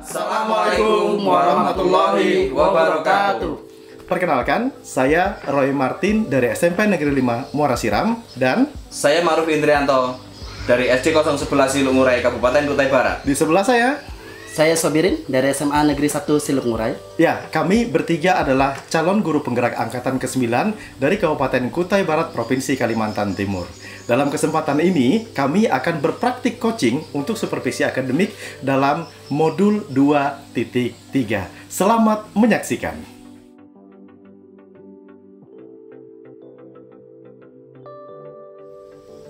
Assalamualaikum warahmatullahi wabarakatuh. Perkenalkan, saya Roy Martin dari SMP Negeri 5 Muara Siram dan saya Maruf Indrianto dari SD 011 Siluk Ngurai, Kabupaten Kutai Barat. di sebelah saya Sobirin dari SMA Negeri 1 Siluk Ngurai. ya, kami bertiga adalah calon guru penggerak angkatan ke-9 dari Kabupaten Kutai Barat, Provinsi Kalimantan Timur. Dalam kesempatan ini, kami akan berpraktik coaching untuk supervisi akademik dalam modul 2.3. Selamat menyaksikan.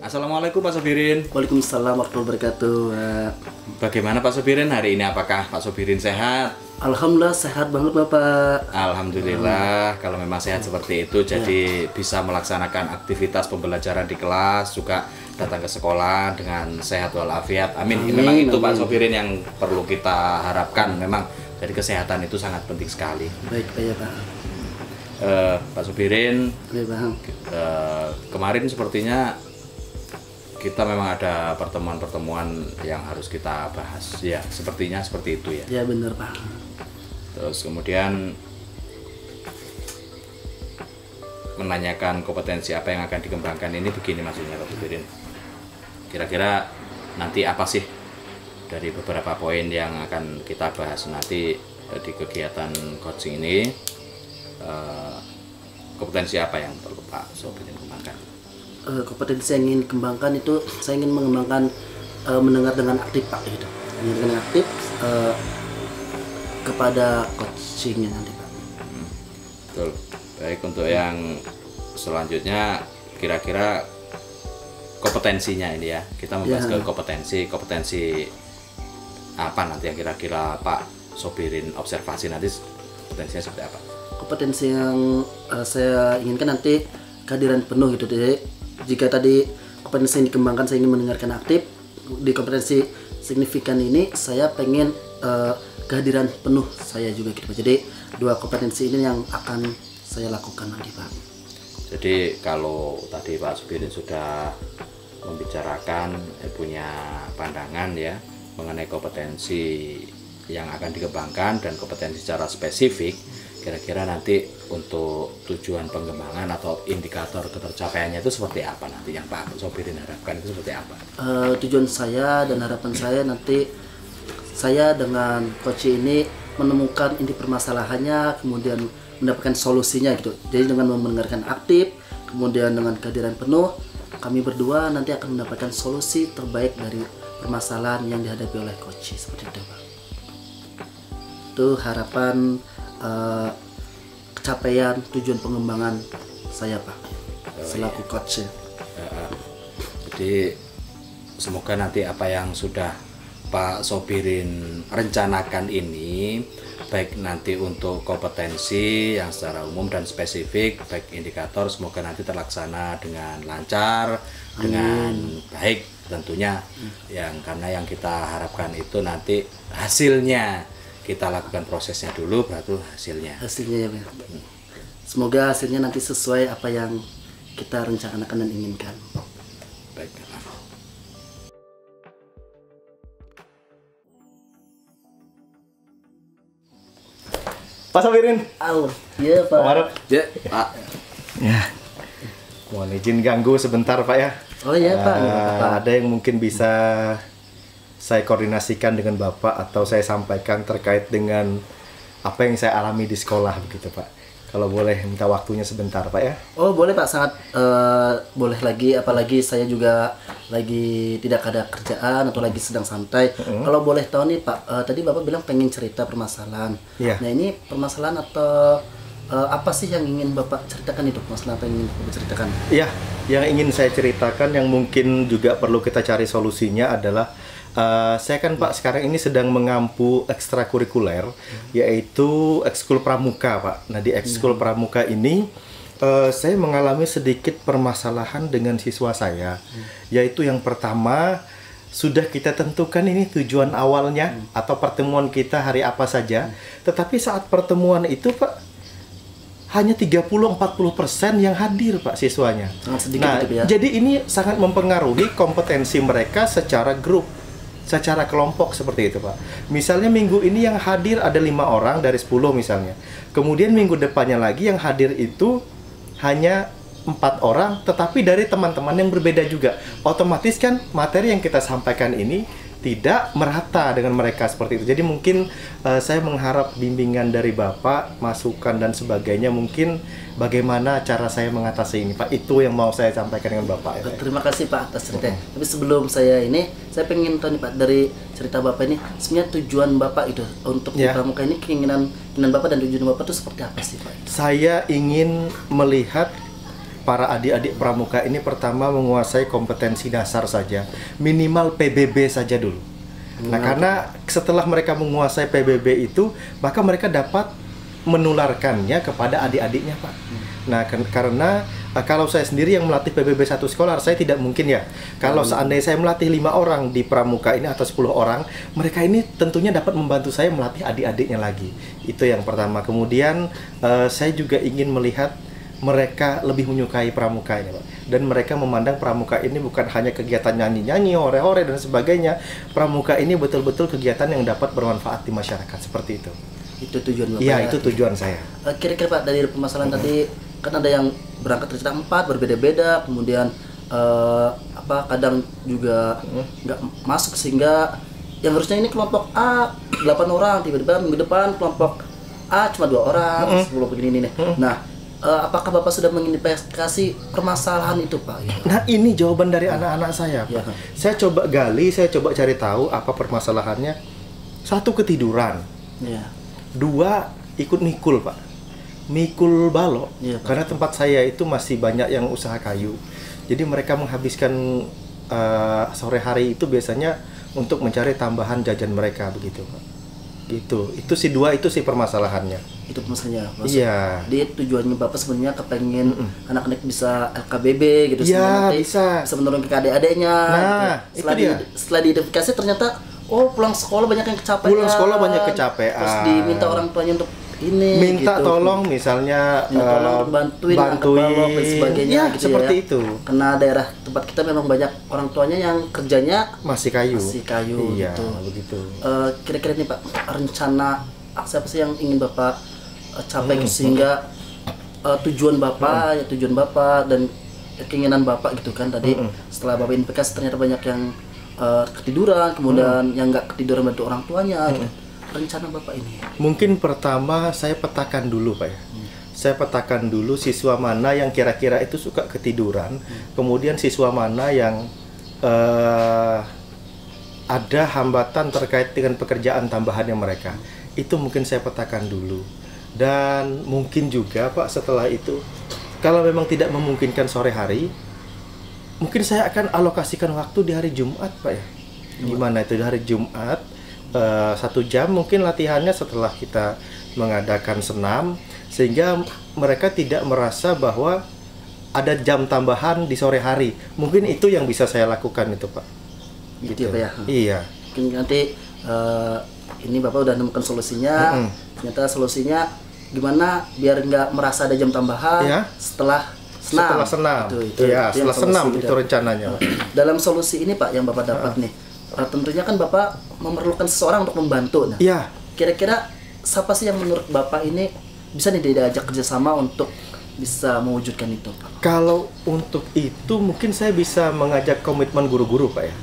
Assalamualaikum Pak Sobirin. Waalaikumsalam warahmatullahi wabarakatuh. Bagaimana Pak Sobirin hari ini? Apakah Pak Sobirin sehat? Alhamdulillah sehat banget Bapak. Alhamdulillah, kalau memang sehat seperti itu, jadi bisa melaksanakan aktivitas pembelajaran di kelas, juga datang ke sekolah dengan sehat walafiat. Amin. Amin, Memang itu Pak amin. Sobirin yang perlu kita harapkan. Memang dari kesehatan itu sangat penting sekali. Baik ya Pak. Pak Sobirin, Baik Bang. kemarin sepertinya kita memang ada pertemuan-pertemuan yang harus kita bahas. Ya, sepertinya seperti itu ya. Ya benar Pak. Terus kemudian menanyakan kompetensi apa yang akan dikembangkan ini begini maksudnya Pak Sobirin. Kira-kira nanti apa sih dari beberapa poin yang akan kita bahas nanti di kegiatan coaching ini, kompetensi apa yang perlu Pak Sobirin kembangkan? Kompetensi yang ingin kembangkan itu saya ingin mengembangkan mendengar dengan aktif Pak gitu. Mendengar dengan aktif kepada coachingnya nanti Pak. Betul. Baik, untuk yang selanjutnya kira-kira kompetensinya ini ya. Kita membahas ke kompetensi apa nanti yang kira-kira Pak Sobirin observasi nanti kompetensinya seperti apa? Kompetensi yang saya inginkan nanti kehadiran penuh gitu. Jadi jika tadi kompetensi yang dikembangkan saya ingin mendengarkan aktif, di kompetensi signifikan ini saya pengen kehadiran penuh saya juga gitu Pak. Jadi dua kompetensi ini yang akan saya lakukan nanti Pak. Jadi kalau tadi Pak Sobirin sudah membicarakan punya pandangan ya mengenai kompetensi yang akan dikembangkan dan kompetensi secara spesifik, kira-kira nanti untuk tujuan pengembangan atau indikator ketercapaiannya itu seperti apa nanti yang Pak Sobirin harapkan itu seperti apa? Tujuan saya dan harapan saya nanti saya dengan coach ini menemukan inti permasalahannya, kemudian mendapatkan solusinya gitu. Jadi dengan mendengarkan aktif, kemudian dengan kehadiran penuh, kami berdua nanti akan mendapatkan solusi terbaik dari permasalahan yang dihadapi oleh coach seperti itu Pak. Itu harapan capaian tujuan pengembangan saya Pak selaku coach. Jadi semoga nanti apa yang sudah Pak Sobirin rencanakan ini, baik nanti untuk kompetensi yang secara umum dan spesifik, baik indikator, semoga nanti terlaksana dengan lancar, dengan baik tentunya. Yang karena yang kita harapkan itu nanti hasilnya kita lakukan prosesnya dulu, baru hasilnya. Hasilnya ya Pak. Semoga hasilnya nanti sesuai apa yang kita rencanakan dan inginkan. Baik. Pak Sobirin. Iya Pak. Pak Maruf. Ya, Pak. Ya. Mohon izin ganggu sebentar Pak ya. Oh iya Pak. Nggak apa-apa. Ada yang mungkin bisa saya koordinasikan dengan Bapak atau saya sampaikan terkait dengan apa yang saya alami di sekolah begitu Pak. Kalau boleh minta waktunya sebentar Pak ya. Oh boleh Pak, sangat boleh lagi, apalagi saya juga lagi tidak ada kerjaan atau lagi sedang santai. Kalau boleh tahu nih Pak, tadi Bapak bilang pengen cerita permasalahan. Iya. Nah ini permasalahan atau apa sih yang ingin Bapak ceritakan itu? Permasalahan apa yang ingin Bapak ceritakan? Iya, yang ingin saya ceritakan yang mungkin juga perlu kita cari solusinya adalah saya kan Pak sekarang ini sedang mengampu ekstrakurikuler, yaitu ekskul pramuka Pak. Nah di ekskul pramuka ini saya mengalami sedikit permasalahan dengan siswa saya, yaitu yang pertama sudah kita tentukan ini tujuan awalnya atau pertemuan kita hari apa saja, tetapi saat pertemuan itu Pak hanya 30-40% yang hadir Pak siswanya. Sangat sedikit Nah, itu ya. jadi ini sangat mempengaruhi kompetensi mereka secara grup. secara kelompok seperti itu Pak. Misalnya minggu ini yang hadir ada 5 orang dari 10 misalnya. Kemudian minggu depannya lagi yang hadir itu hanya 4 orang, tetapi dari teman-teman yang berbeda juga. Otomatis kan materi yang kita sampaikan ini tidak merata dengan mereka seperti itu. Jadi mungkin saya mengharap bimbingan dari Bapak, masukan dan sebagainya, mungkin bagaimana cara saya mengatasi ini Pak. Itu yang mau saya sampaikan dengan Bapak. Ya, terima kasih Pak atas ceritanya. Tapi sebelum saya pengen tahu nih Pak, dari cerita Bapak ini sebenarnya tujuan Bapak itu untuk di Pramuka ini, keinginan Bapak dan tujuan Bapak itu seperti apa sih Pak? Saya ingin melihat para adik-adik pramuka ini pertama menguasai kompetensi dasar saja, minimal PBB saja dulu. Nah, karena setelah mereka menguasai PBB itu, maka mereka dapat menularkannya kepada adik-adiknya, Pak. Nah, karena kalau saya sendiri yang melatih PBB satu sekolah, saya tidak mungkin ya. Kalau seandainya saya melatih 5 orang di pramuka ini atau 10 orang, mereka ini tentunya dapat membantu saya melatih adik-adiknya lagi. Itu yang pertama. Kemudian saya juga ingin melihat mereka lebih menyukai pramuka ini, Pak. Dan mereka memandang pramuka ini bukan hanya kegiatan nyanyi-nyanyi, hore-hore dan sebagainya. Pramuka ini betul-betul kegiatan yang dapat bermanfaat di masyarakat, seperti itu. Itu tujuan Bapak. Iya, itu tujuan saya. Kira-kira Pak, dari permasalahan tadi kan ada yang berangkat dari cerita 4 berbeda-beda, kemudian kadang juga nggak masuk, sehingga yang harusnya ini kelompok A 8 orang, tiba-tiba minggu depan kelompok A cuma 2 orang, 10 begini nih. Nah, apakah Bapak sudah mengidentifikasi permasalahan itu, Pak? Ya. Nah, ini jawaban dari anak-anak saya, Pak. Ya. Saya coba gali, saya coba cari tahu apa permasalahannya. 1, ketiduran. Ya. 2, ikut mikul, Pak. Mikul balok. Ya, Pak. Karena tempat saya itu masih banyak yang usaha kayu. Jadi mereka menghabiskan sore hari itu biasanya untuk mencari tambahan jajan mereka, begitu, Pak. Gitu. Itu sih 2 itu sih permasalahannya. Itu maksudnya. Iya. Jadi tujuannya Bapak sebenarnya kepengen anak-anak bisa LKBB gitu, ya, nanti bisa menurunkan ke adik-adiknya. Nah, gitu. itu dia. Setelah diidentifikasi ternyata pulang sekolah banyak yang kecapean. Pulang sekolah banyak kecapean. Terus diminta orang tuanya untuk ini minta gitu. Tolong misalnya tolong bantuin angkat balok dan sebagainya ya, gitu seperti ya. Itu. Karena daerah tempat kita memang banyak orang tuanya yang kerjanya masih kayu. Iya, gitu. Begitu. Kira-kira nih Pak, rencana apa sih yang ingin Bapak capai sehingga tujuan Bapak dan keinginan Bapak gitu kan tadi setelah Bapak investasi ternyata banyak yang ketiduran, kemudian yang nggak ketiduran bantu orang tuanya gitu. Rencana Bapak ini? Mungkin pertama saya petakan dulu, Pak ya. Saya petakan dulu siswa mana yang kira-kira itu suka ketiduran, kemudian siswa mana yang ada hambatan terkait dengan pekerjaan tambahannya mereka. Itu mungkin saya petakan dulu. Dan mungkin juga, Pak, setelah itu kalau memang tidak memungkinkan sore hari, mungkin saya akan alokasikan waktu di hari Jumat, Pak ya. Gimana itu di hari Jumat? 1 jam mungkin latihannya setelah kita mengadakan senam, sehingga mereka tidak merasa bahwa ada jam tambahan di sore hari. Mungkin itu yang bisa saya lakukan itu, Pak. Gitu ya, Pak ya? Iya. Mungkin nanti ini Bapak udah nemukan solusinya. Ternyata solusinya gimana biar nggak merasa ada jam tambahan setelah senam. Setelah senam itu rencananya. Dalam solusi ini Pak yang Bapak dapat nih, tentunya kan Bapak memerlukan seseorang untuk membantu. Nah, kira-kira siapa sih yang menurut Bapak ini bisa nih diajak kerjasama untuk bisa mewujudkan itu, Pak? Kalau untuk itu mungkin saya bisa mengajak komitmen guru-guru, Pak ya.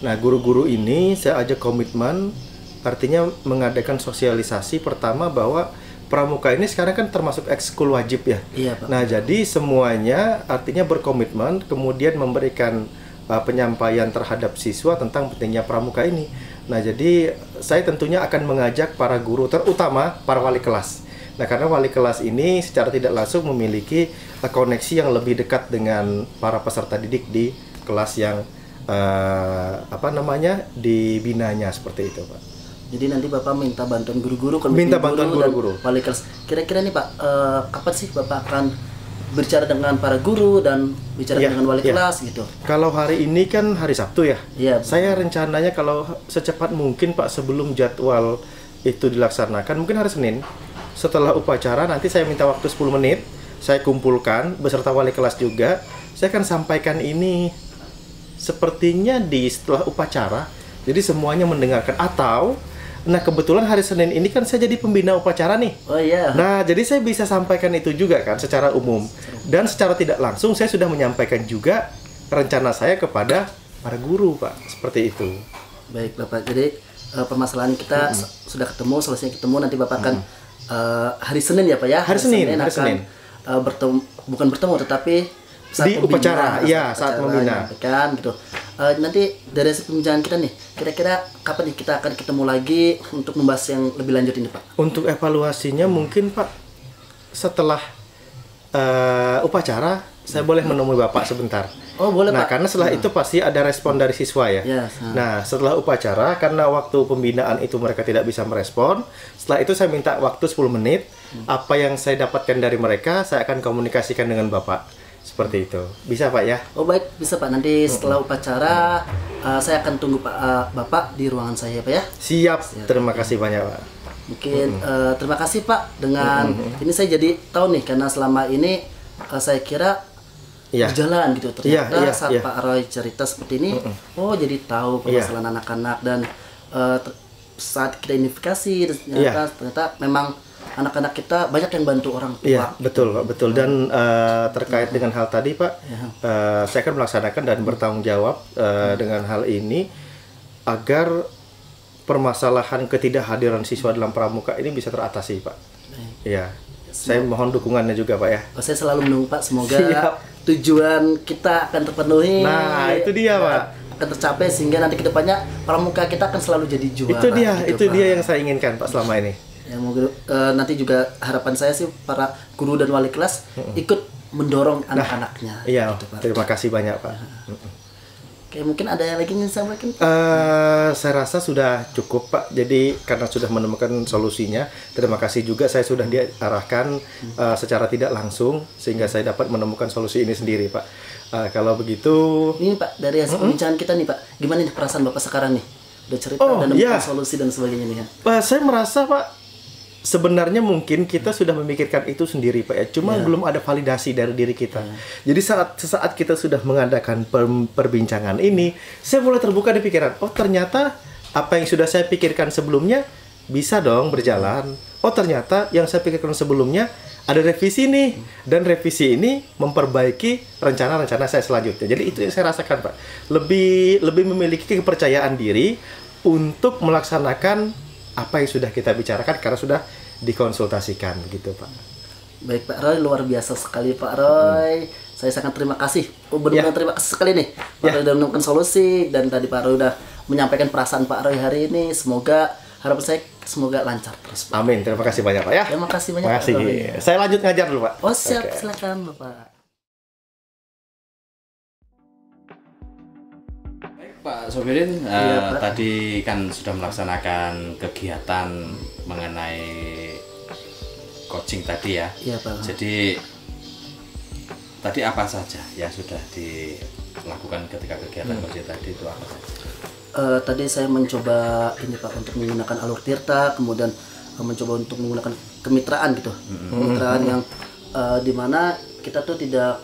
Nah, guru-guru ini saya ajak komitmen, artinya mengadakan sosialisasi pertama bahwa pramuka ini sekarang kan termasuk ekskul wajib ya. Iya, Pak. Nah, jadi semuanya artinya berkomitmen, kemudian memberikan penyampaian terhadap siswa tentang pentingnya pramuka ini. Nah, jadi saya tentunya akan mengajak para guru, terutama para wali kelas. Nah, karena wali kelas ini secara tidak langsung memiliki koneksi yang lebih dekat dengan para peserta didik di kelas yang dibinanya seperti itu, Pak. Jadi nanti Bapak minta bantuan guru-guru, wali kelas. Kira-kira nih Pak, kapan sih Bapak akan berbicara dengan para guru dan bicara dengan wali kelas gitu? Kalau hari ini kan hari Sabtu ya. Iya. Saya rencananya kalau secepat mungkin, Pak, sebelum jadwal itu dilaksanakan, mungkin hari Senin. Setelah upacara nanti saya minta waktu 10 menit, saya kumpulkan beserta wali kelas juga. Saya akan sampaikan ini sepertinya setelah upacara. Jadi semuanya mendengarkan. Atau, nah kebetulan hari Senin ini kan saya jadi pembina upacara nih. Oh iya. Nah, jadi saya bisa sampaikan itu juga kan secara umum. Dan secara tidak langsung saya sudah menyampaikan juga rencana saya kepada para guru, Pak. Seperti itu. Baik Bapak, jadi permasalahan kita sudah ketemu, solusinya ketemu, nanti Bapak akan hari Senin ya Pak ya? Hari Senin bertemu, bukan bertemu tetapi saat di upacara, ya saat membina. Kan gitu. Nanti dari hasil pembicaraan kita nih, kira-kira kapan nih kita akan ketemu lagi untuk membahas yang lebih lanjut ini Pak? Untuk evaluasinya mungkin Pak setelah upacara saya boleh menemui Bapak sebentar. Oh boleh Nah Pak. karena setelah itu pasti ada respon dari siswa ya. Yes, Nah setelah upacara karena waktu pembinaan itu mereka tidak bisa merespon, setelah itu saya minta waktu 10 menit. Apa yang saya dapatkan dari mereka saya akan komunikasikan dengan Bapak. Seperti itu. Bisa Pak ya? Oh baik, bisa Pak. Nanti setelah upacara saya akan tunggu Bapak di ruangan saya Pak ya. Siap. Terima kasih banyak Pak. Mungkin terima kasih Pak dengan ini saya jadi tahu nih karena selama ini saya kira berjalan gitu ternyata saat Pak Roy cerita seperti ini oh jadi tahu permasalahan anak-anak dan saat kita identifikasi ternyata memang anak-anak kita banyak yang bantu orang tua. Iya, betul Pak, betul. Dan terkait dengan hal tadi Pak, saya akan melaksanakan dan bertanggung jawab dengan hal ini agar permasalahan ketidakhadiran siswa dalam pramuka ini bisa teratasi Pak. Iya. Saya mohon dukungannya juga Pak ya. Saya selalu menunggu Pak, semoga tujuan kita akan terpenuhi. Nah, itu dia Pak. Akan tercapai sehingga nanti kedepannya pramuka kita akan selalu jadi juara. Itu dia yang saya inginkan Pak selama ini. Ya, nanti juga harapan saya sih para guru dan wali kelas ikut mendorong anak-anaknya. Iya, gitu, Pak. terima kasih banyak Pak. Oke, mungkin ada yang lagi ingin saya sampaikan? Saya rasa sudah cukup Pak. Jadi karena sudah menemukan solusinya, terima kasih juga saya sudah diarahkan secara tidak langsung sehingga saya dapat menemukan solusi ini sendiri Pak. Kalau begitu, ini Pak dari hasil pembicaraan kita nih Pak, gimana nih perasaan Bapak sekarang nih? Udah cerita dan menemukan solusi dan sebagainya nih ya? Saya merasa Pak, sebenarnya mungkin kita sudah memikirkan itu sendiri Pak ya, cuma belum ada validasi dari diri kita. Jadi saat kita sudah mengadakan perbincangan ini, saya mulai terbuka di pikiran. Oh ternyata apa yang sudah saya pikirkan sebelumnya bisa dong berjalan. Oh ternyata yang saya pikirkan sebelumnya ada revisi nih, dan revisi ini memperbaiki rencana-rencana saya selanjutnya. Jadi itu yang saya rasakan Pak. Lebih memiliki kepercayaan diri untuk melaksanakan apa yang sudah kita bicarakan karena sudah dikonsultasikan gitu Pak. Baik Pak Roy, luar biasa sekali Pak Roy. Saya sangat terima kasih. Benar-benar terima kasih sekali nih Pak Roy sudah menemukan solusi dan tadi Pak Roy sudah menyampaikan perasaan Pak Roy hari ini. Semoga harapan saya semoga lancar terus Pak. Amin. Terima kasih banyak Pak ya. Terima kasih banyak Pak Roy. Saya lanjut ngajar dulu Pak. Oh siap, silakan Bapak. Pak Sobirin, tadi kan sudah melaksanakan kegiatan mengenai coaching tadi ya. Iya Pak. Jadi tadi apa saja yang sudah dilakukan ketika kegiatan coaching tadi itu apa saja? Tadi saya mencoba ini Pak untuk menggunakan alur tirta, kemudian mencoba untuk menggunakan kemitraan gitu, kemitraan yang dimana kita tuh tidak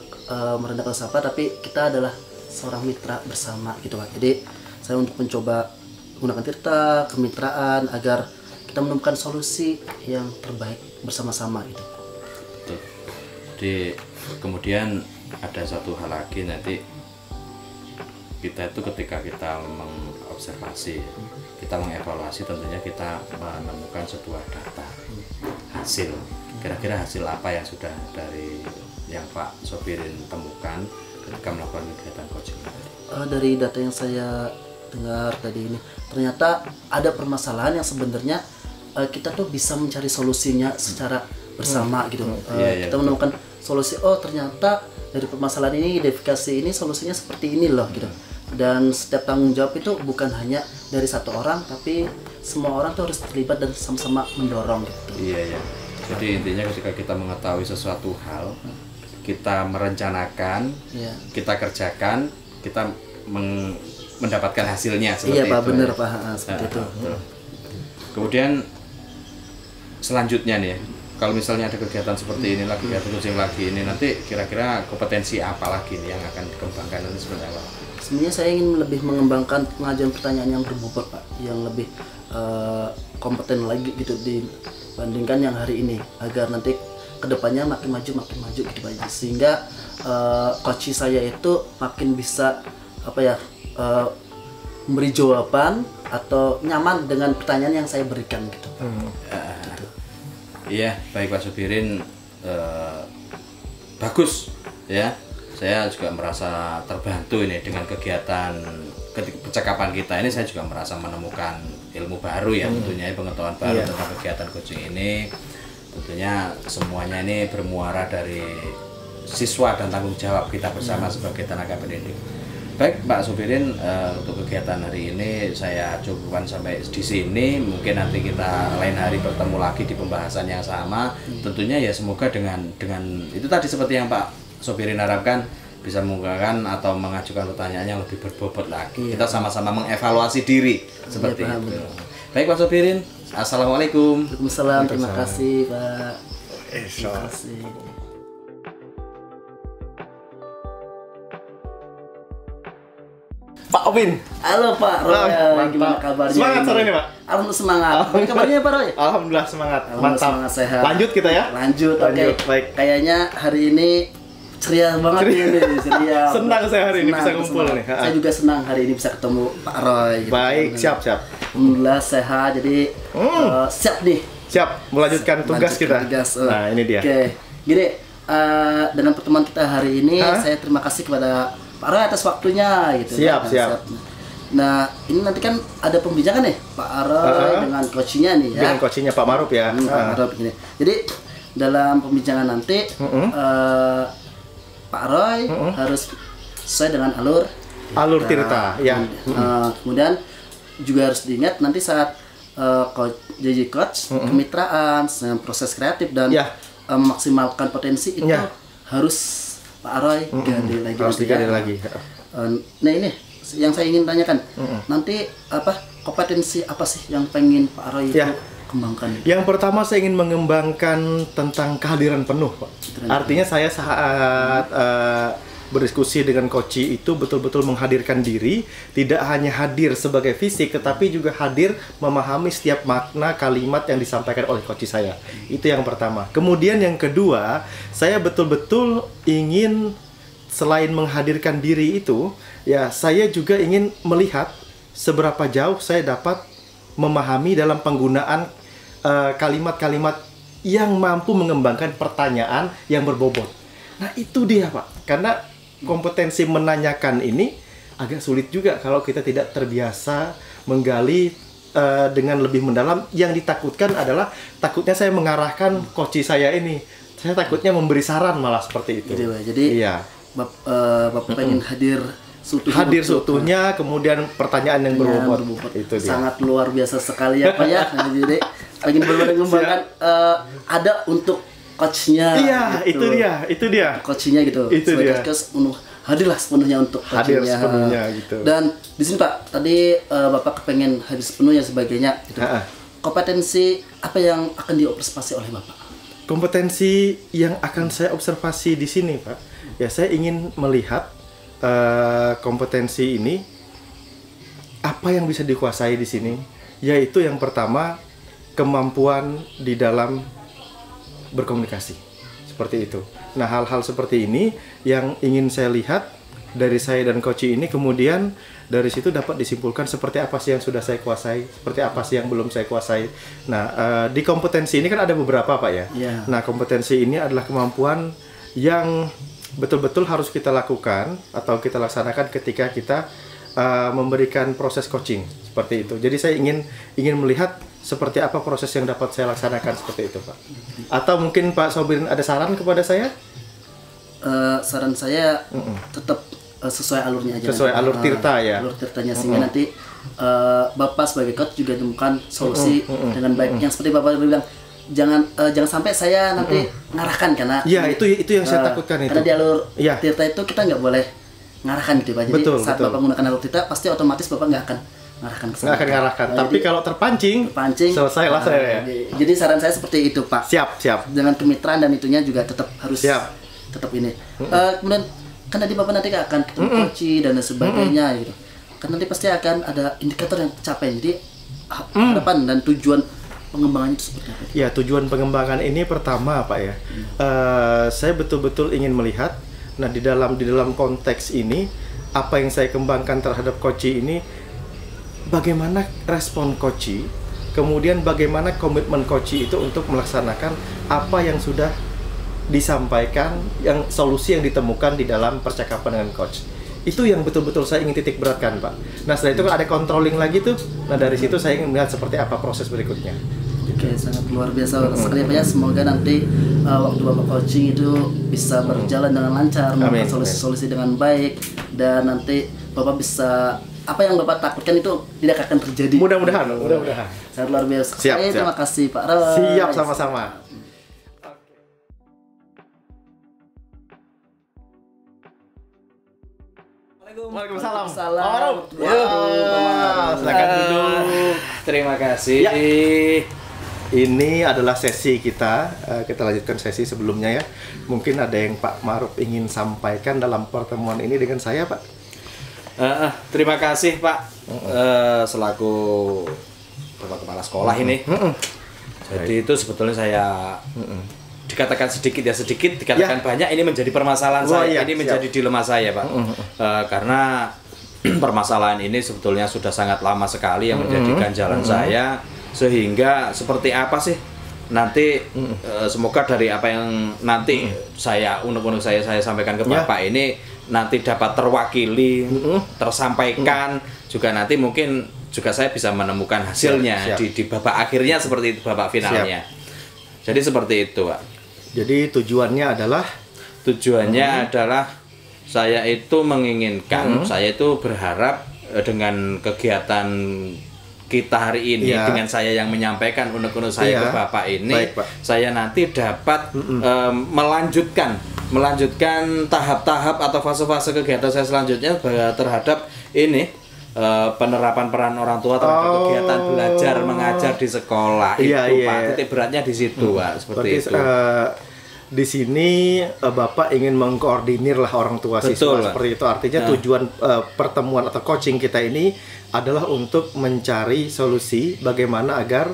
merendahkan siapa, tapi kita adalah seorang mitra bersama gitu Pak. Jadi saya untuk mencoba menggunakan tirta, kemitraan agar kita menemukan solusi yang terbaik bersama-sama gitu. Betul. Jadi kemudian ada satu hal lagi nanti kita itu ketika kita mengobservasi, kita mengevaluasi tentunya kita menemukan sebuah data hasil. Kira-kira hasil apa yang sudah dari yang Pak Sobirin temukan ketika melakukan kegiatan coaching tadi? Dari data yang saya dengar tadi ini, ternyata ada permasalahan yang sebenarnya kita tuh bisa mencari solusinya secara bersama gitu. Kita menemukan solusi, oh ternyata dari permasalahan ini, identifikasi ini solusinya seperti ini loh gitu. Dan setiap tanggung jawab itu bukan hanya dari satu orang, tapi semua orang tuh harus terlibat dan sama-sama mendorong gitu. Iya. Jadi intinya ketika kita mengetahui sesuatu hal, kita merencanakan, kita kerjakan, kita mendapatkan hasilnya seperti itu. Iya Pak, benar Pak, seperti itu. Betul. Kemudian selanjutnya nih, kalau misalnya ada kegiatan seperti ini lagi, kegiatan coaching lagi ini, nanti kira-kira kompetensi apa lagi nih yang akan dikembangkan nanti seperti apa? Sebenarnya saya ingin lebih mengembangkan pengajuan pertanyaan yang berbobot Pak, yang lebih kompeten lagi gitu dibandingkan yang hari ini, agar nanti kedepannya makin maju gitu Pak. Sehingga coach saya itu makin bisa memberi jawaban atau nyaman dengan pertanyaan yang saya berikan gitu Pak. Gitu. Iya, baik Pak Sobirin, bagus ya. Saya juga merasa terbantu ini dengan kegiatan percakapan kita ini. Saya juga merasa menemukan ilmu baru ya, tentunya pengetahuan baru tentang kegiatan coaching ini. Tentunya semuanya ini bermuara dari siswa dan tanggung jawab kita bersama sebagai tenaga pendidik. Baik Pak Sobirin, untuk kegiatan hari ini saya cukupkan sampai di sini. Mungkin nanti kita lain hari bertemu lagi di pembahasan yang sama. Tentunya ya semoga dengan itu tadi seperti yang Pak Sobirin harapkan, bisa menggunakan atau mengajukan pertanyaan yang lebih berbobot lagi. Kita sama-sama mengevaluasi diri seperti itu. Baik Pak Sobirin, assalamualaikum. Waalaikumsalam. Terima kasih Pak. Terima kasih. Pak Opin. Halo Pak Roy, gimana kabarnya? Semangat sore ini Pak. Alhamdulillah semangat. Gimana kabarnya Pak Roy? Alhamdulillah semangat. Alhamdulillah Mantap. semangat, sehat. Lanjut kita ya. Lanjut. Oke. Baik. Kayaknya hari ini ceria banget ini, ceria. Senang saya hari ini bisa ngumpul senang. nih. Saya juga senang hari ini bisa ketemu Pak Roy. Gitu. Baik, siap. Alhamdulillah sehat. Jadi siap nih. Siap, melanjutkan tugas kita. Nah, ini dia. Oke. Gini, dengan pertemuan kita hari ini, saya terima kasih kepada Pak Roy atas waktunya gitu. Siap. Nah, ini nanti kan ada pembincangan nih Pak Roy dengan coachnya nih ya. Dengan coachnya Pak Maruf ya. Pak Maruf ini. Jadi dalam pembincangan nanti Pak Roy harus sesuai dengan alur Tirta ya. Kemudian juga harus diingat nanti saat JJ Coach kemitraan, proses kreatif dan memaksimalkan potensi itu harus Pak Roy gali lagi. Harus digali lagi. Nah ini yang saya ingin tanyakan, nanti kompetensi apa sih yang pengen Pak Roy itu kembangkan? Yang pertama saya ingin mengembangkan tentang kehadiran penuh, Pak. Artinya saya saat berdiskusi dengan coach itu betul-betul menghadirkan diri, tidak hanya hadir sebagai fisik, tetapi juga hadir memahami setiap makna kalimat yang disampaikan oleh coach saya. Itu yang pertama. Kemudian yang kedua, saya betul-betul ingin selain menghadirkan diri itu, ya saya juga ingin melihat seberapa jauh saya dapat memahami dalam penggunaan kalimat-kalimat yang mampu mengembangkan pertanyaan yang berbobot. Nah itu dia Pak, karena kompetensi menanyakan ini agak sulit juga kalau kita tidak terbiasa menggali dengan lebih mendalam. Yang ditakutkan adalah takutnya saya mengarahkan coach saya ini, saya takutnya memberi saran malah seperti itu. Jadi iya. Bapak pengen hadir seutuhnya, kemudian pertanyaan yang berbobot. Itu dia. Sangat luar biasa sekali ya Pak ya. Jadi pengen benar-benar mengembangkan ada untuk coachnya. Iya, gitu. itu dia. Coachnya gitu. Itu dia. Hadirlah sepenuhnya untuk coachnya. Hadir sepenuhnya gitu. Dan di sini Pak, tadi Bapak kepengen hadir sepenuhnya sebagainya. Gitu. Kompetensi apa yang akan diobservasi oleh Bapak? Kompetensi yang akan saya observasi di sini Pak, ya saya ingin melihat kompetensi ini apa yang bisa dikuasai di sini, yaitu yang pertama kemampuan di dalam berkomunikasi seperti itu. Nah hal-hal seperti ini yang ingin saya lihat dari saya dan coach ini, kemudian dari situ dapat disimpulkan seperti apa sih yang sudah saya kuasai, seperti apa sih yang belum saya kuasai. Nah di kompetensi ini kan ada beberapa Pak ya. Nah kompetensi ini adalah kemampuan yang betul-betul harus kita lakukan atau kita laksanakan ketika kita memberikan proses coaching seperti itu. Jadi saya ingin melihat seperti apa proses yang dapat saya laksanakan seperti itu Pak. Atau mungkin Pak Sobirin ada saran kepada saya? Saran saya tetap sesuai alurnya aja. Sesuai alur Tirta ya. Alur Tirtanya sehingga nanti Bapak sebagai coach juga temukan solusi dengan baik. Yang seperti Bapak bilang, jangan sampai saya nanti ngarahkan karena itu yang saya takutkan itu. Karena di alur Tirta itu kita nggak boleh ngarahkan gitu Pak. Jadi saat Bapak menggunakan alur Tirta pasti otomatis Bapak nggak akan mengarahkan ke sana. Nggak akan ngarahkan. Nah, Tapi jadi kalau terpancing, selesailah saya ya. Jadi saran saya seperti itu, Pak. Siap. Dengan kemitraan dan itunya juga tetap harus Siap. tetap ini. Kemudian kan tadi Bapak nanti akan ketemu coach dan sebagainya gitu. Kan nanti pasti akan ada indikator yang tercapai. Jadi harapan dan tujuan pengembangannya itu seperti apa? Ya, tujuan pengembangan ini pertama Pak ya. Saya betul-betul ingin melihat, nah di dalam konteks ini apa yang saya kembangkan terhadap Koci ini, bagaimana respon Koci, kemudian bagaimana komitmen Koci itu untuk melaksanakan apa yang sudah disampaikan, yang solusi yang ditemukan di dalam percakapan dengan coach. Itu yang betul-betul saya ingin titik beratkan, Pak. Nah, setelah itu kan ada controlling lagi tuh. Nah, dari situ saya ingin melihat seperti apa proses berikutnya. Oke, sangat luar biasa sekali Pak ya. Semoga nanti waktu Bapak coaching itu bisa berjalan dengan lancar, menemukan solusi-solusi dengan baik, dan nanti Bapak bisa apa yang Bapak takutkan itu tidak akan terjadi. Mudah-mudahan. Sangat luar biasa. Siap. Terima kasih Pak Roy. Siap, sama-sama. Waalaikumsalam. Silakan duduk. Terima kasih. Ya. Ini adalah sesi kita. Kita lanjutkan sesi sebelumnya ya. Mungkin ada yang Pak Ma'ruf ingin sampaikan dalam pertemuan ini dengan saya, Pak. Terima kasih Pak, selaku Bapak Kepala Sekolah ini. Jadi itu sebetulnya saya dikatakan sedikit ya sedikit, dikatakan banyak, ini menjadi permasalahan saya, ini menjadi dilema saya Pak. Karena permasalahan ini sebetulnya sudah sangat lama sekali yang menjadi ganjalan saya, sehingga seperti apa sih nanti semoga dari apa yang nanti saya unek-unek saya sampaikan ke Bapak ini nanti dapat terwakili, tersampaikan, juga nanti mungkin juga saya bisa menemukan hasilnya di babak akhirnya seperti itu, babak finalnya. Jadi seperti itu Pak. Jadi tujuannya adalah saya itu menginginkan, saya itu berharap dengan kegiatan kita hari ini, dengan saya yang menyampaikan unek-unek saya ke Bapak ini, saya nanti dapat melanjutkan tahap-tahap atau fase-fase kegiatan saya selanjutnya terhadap ini penerapan peran orang tua terhadap kegiatan belajar mengajar di sekolah. Itu Pak, titik beratnya di situ Pak, seperti itu. Di sini Bapak ingin mengkoordinir lah orang tua siswa seperti itu. Artinya tujuan pertemuan atau coaching kita ini adalah untuk mencari solusi bagaimana agar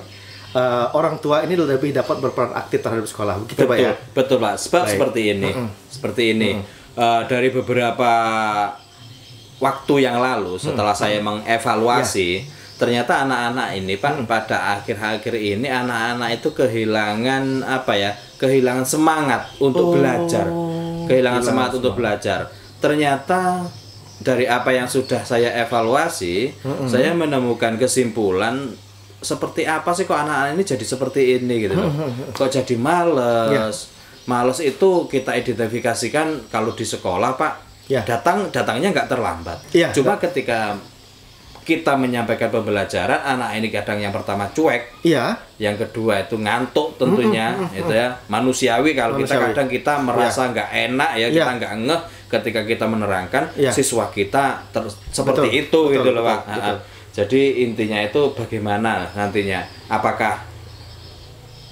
orang tua ini lebih dapat berperan aktif terhadap sekolah. Begitu Pak ya? Betul Pak. Sebab seperti ini. Dari beberapa waktu yang lalu setelah saya mengevaluasi, ternyata anak-anak ini Pak, pada akhir-akhir ini anak-anak itu kehilangan kehilangan semangat untuk belajar. Kehilangan semangat untuk belajar. Ternyata dari apa yang sudah saya evaluasi, saya menemukan kesimpulan seperti apa sih kok anak-anak ini jadi seperti ini gitu loh. Kok jadi males. Males itu kita identifikasikan kalau di sekolah Pak, datangnya nggak terlambat. Cuma ketika kita menyampaikan pembelajaran, anak ini kadang yang pertama cuek, yang kedua itu ngantuk tentunya, itu ya manusiawi. Kalau kadang kita merasa nggak enak ya, kita nggak ngeh ketika kita menerangkan, siswa kita seperti itu gitu loh Pak. Jadi intinya itu bagaimana nantinya, apakah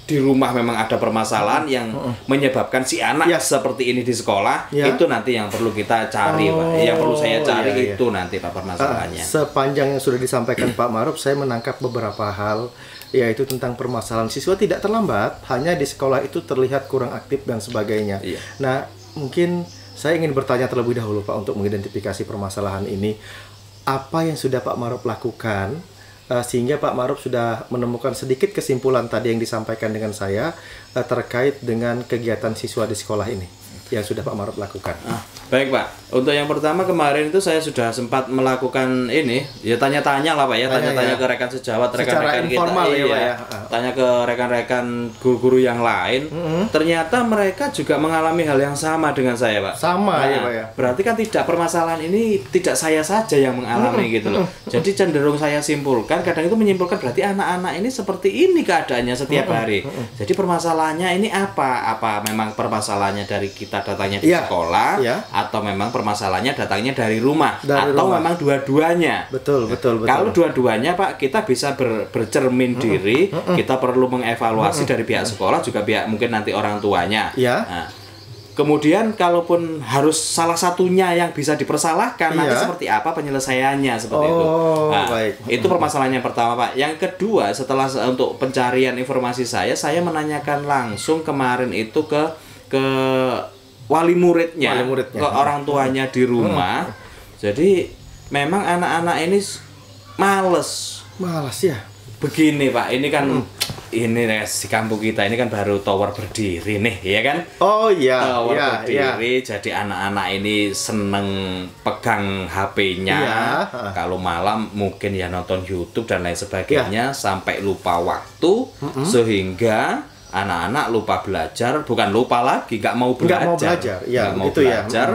di rumah memang ada permasalahan yang menyebabkan si anak seperti ini di sekolah, itu nanti yang perlu kita cari Pak. Yang perlu saya cari itu nanti Pak permasalahannya. Sepanjang yang sudah disampaikan Pak Ma'ruf, saya menangkap beberapa hal, yaitu tentang permasalahan siswa tidak terlambat, hanya di sekolah itu terlihat kurang aktif dan sebagainya. Nah, mungkin saya ingin bertanya terlebih dahulu Pak untuk mengidentifikasi permasalahan ini. Apa yang sudah Pak Ma'ruf lakukan sehingga Pak Ma'ruf sudah menemukan sedikit kesimpulan tadi yang disampaikan dengan saya terkait dengan kegiatan siswa di sekolah ini yang sudah Pak Ma'ruf lakukan. Baik Pak, untuk yang pertama kemarin itu saya sudah sempat melakukan ini, ya tanya-tanya lah Pak ya, tanya-tanya ke rekan sejawat, rekan-rekan kita, tanya ke rekan-rekan guru-guru yang lain. Ternyata mereka juga mengalami hal yang sama dengan saya Pak. Sama ya Pak ya. Berarti kan tidak, permasalahan ini tidak saya saja yang mengalami gitu loh. Jadi cenderung saya simpulkan, kadang itu menyimpulkan berarti anak-anak ini seperti ini keadaannya setiap hari. Jadi permasalahannya ini apa? Apa memang permasalahannya dari kita apakah datangnya di Iya. sekolah Iya. atau memang permasalahannya datangnya dari rumah Dari atau rumah. memang dua-duanya. Betul, betul, betul. Kalau dua-duanya Pak, kita bisa bercermin diri, kita perlu mengevaluasi dari pihak sekolah juga pihak mungkin nanti orang tuanya. Iya. Nah, kemudian kalaupun harus salah satunya yang bisa dipersalahkan, nanti Iya. seperti apa penyelesaiannya seperti itu. Oh, Nah, baik. itu permasalahan yang pertama Pak. Yang kedua, setelah untuk pencarian informasi saya menanyakan langsung kemarin itu ke wali muridnya, Wali muridnya. ke orang tuanya di rumah. Jadi memang anak-anak ini males. Malas ya. Begini Pak, ini kan ini di kampung kita ini kan baru tower berdiri nih, ya kan? Oh iya, Tower iya, iya. berdiri, jadi anak-anak ini seneng pegang HP-nya. Iya. Kalau malam mungkin ya nonton YouTube dan lain sebagainya sampai lupa waktu, sehingga anak-anak lupa belajar, bukan lupa lagi, nggak mau belajar, Nggak mau belajar, ya, Nggak mau gitu ya. belajar,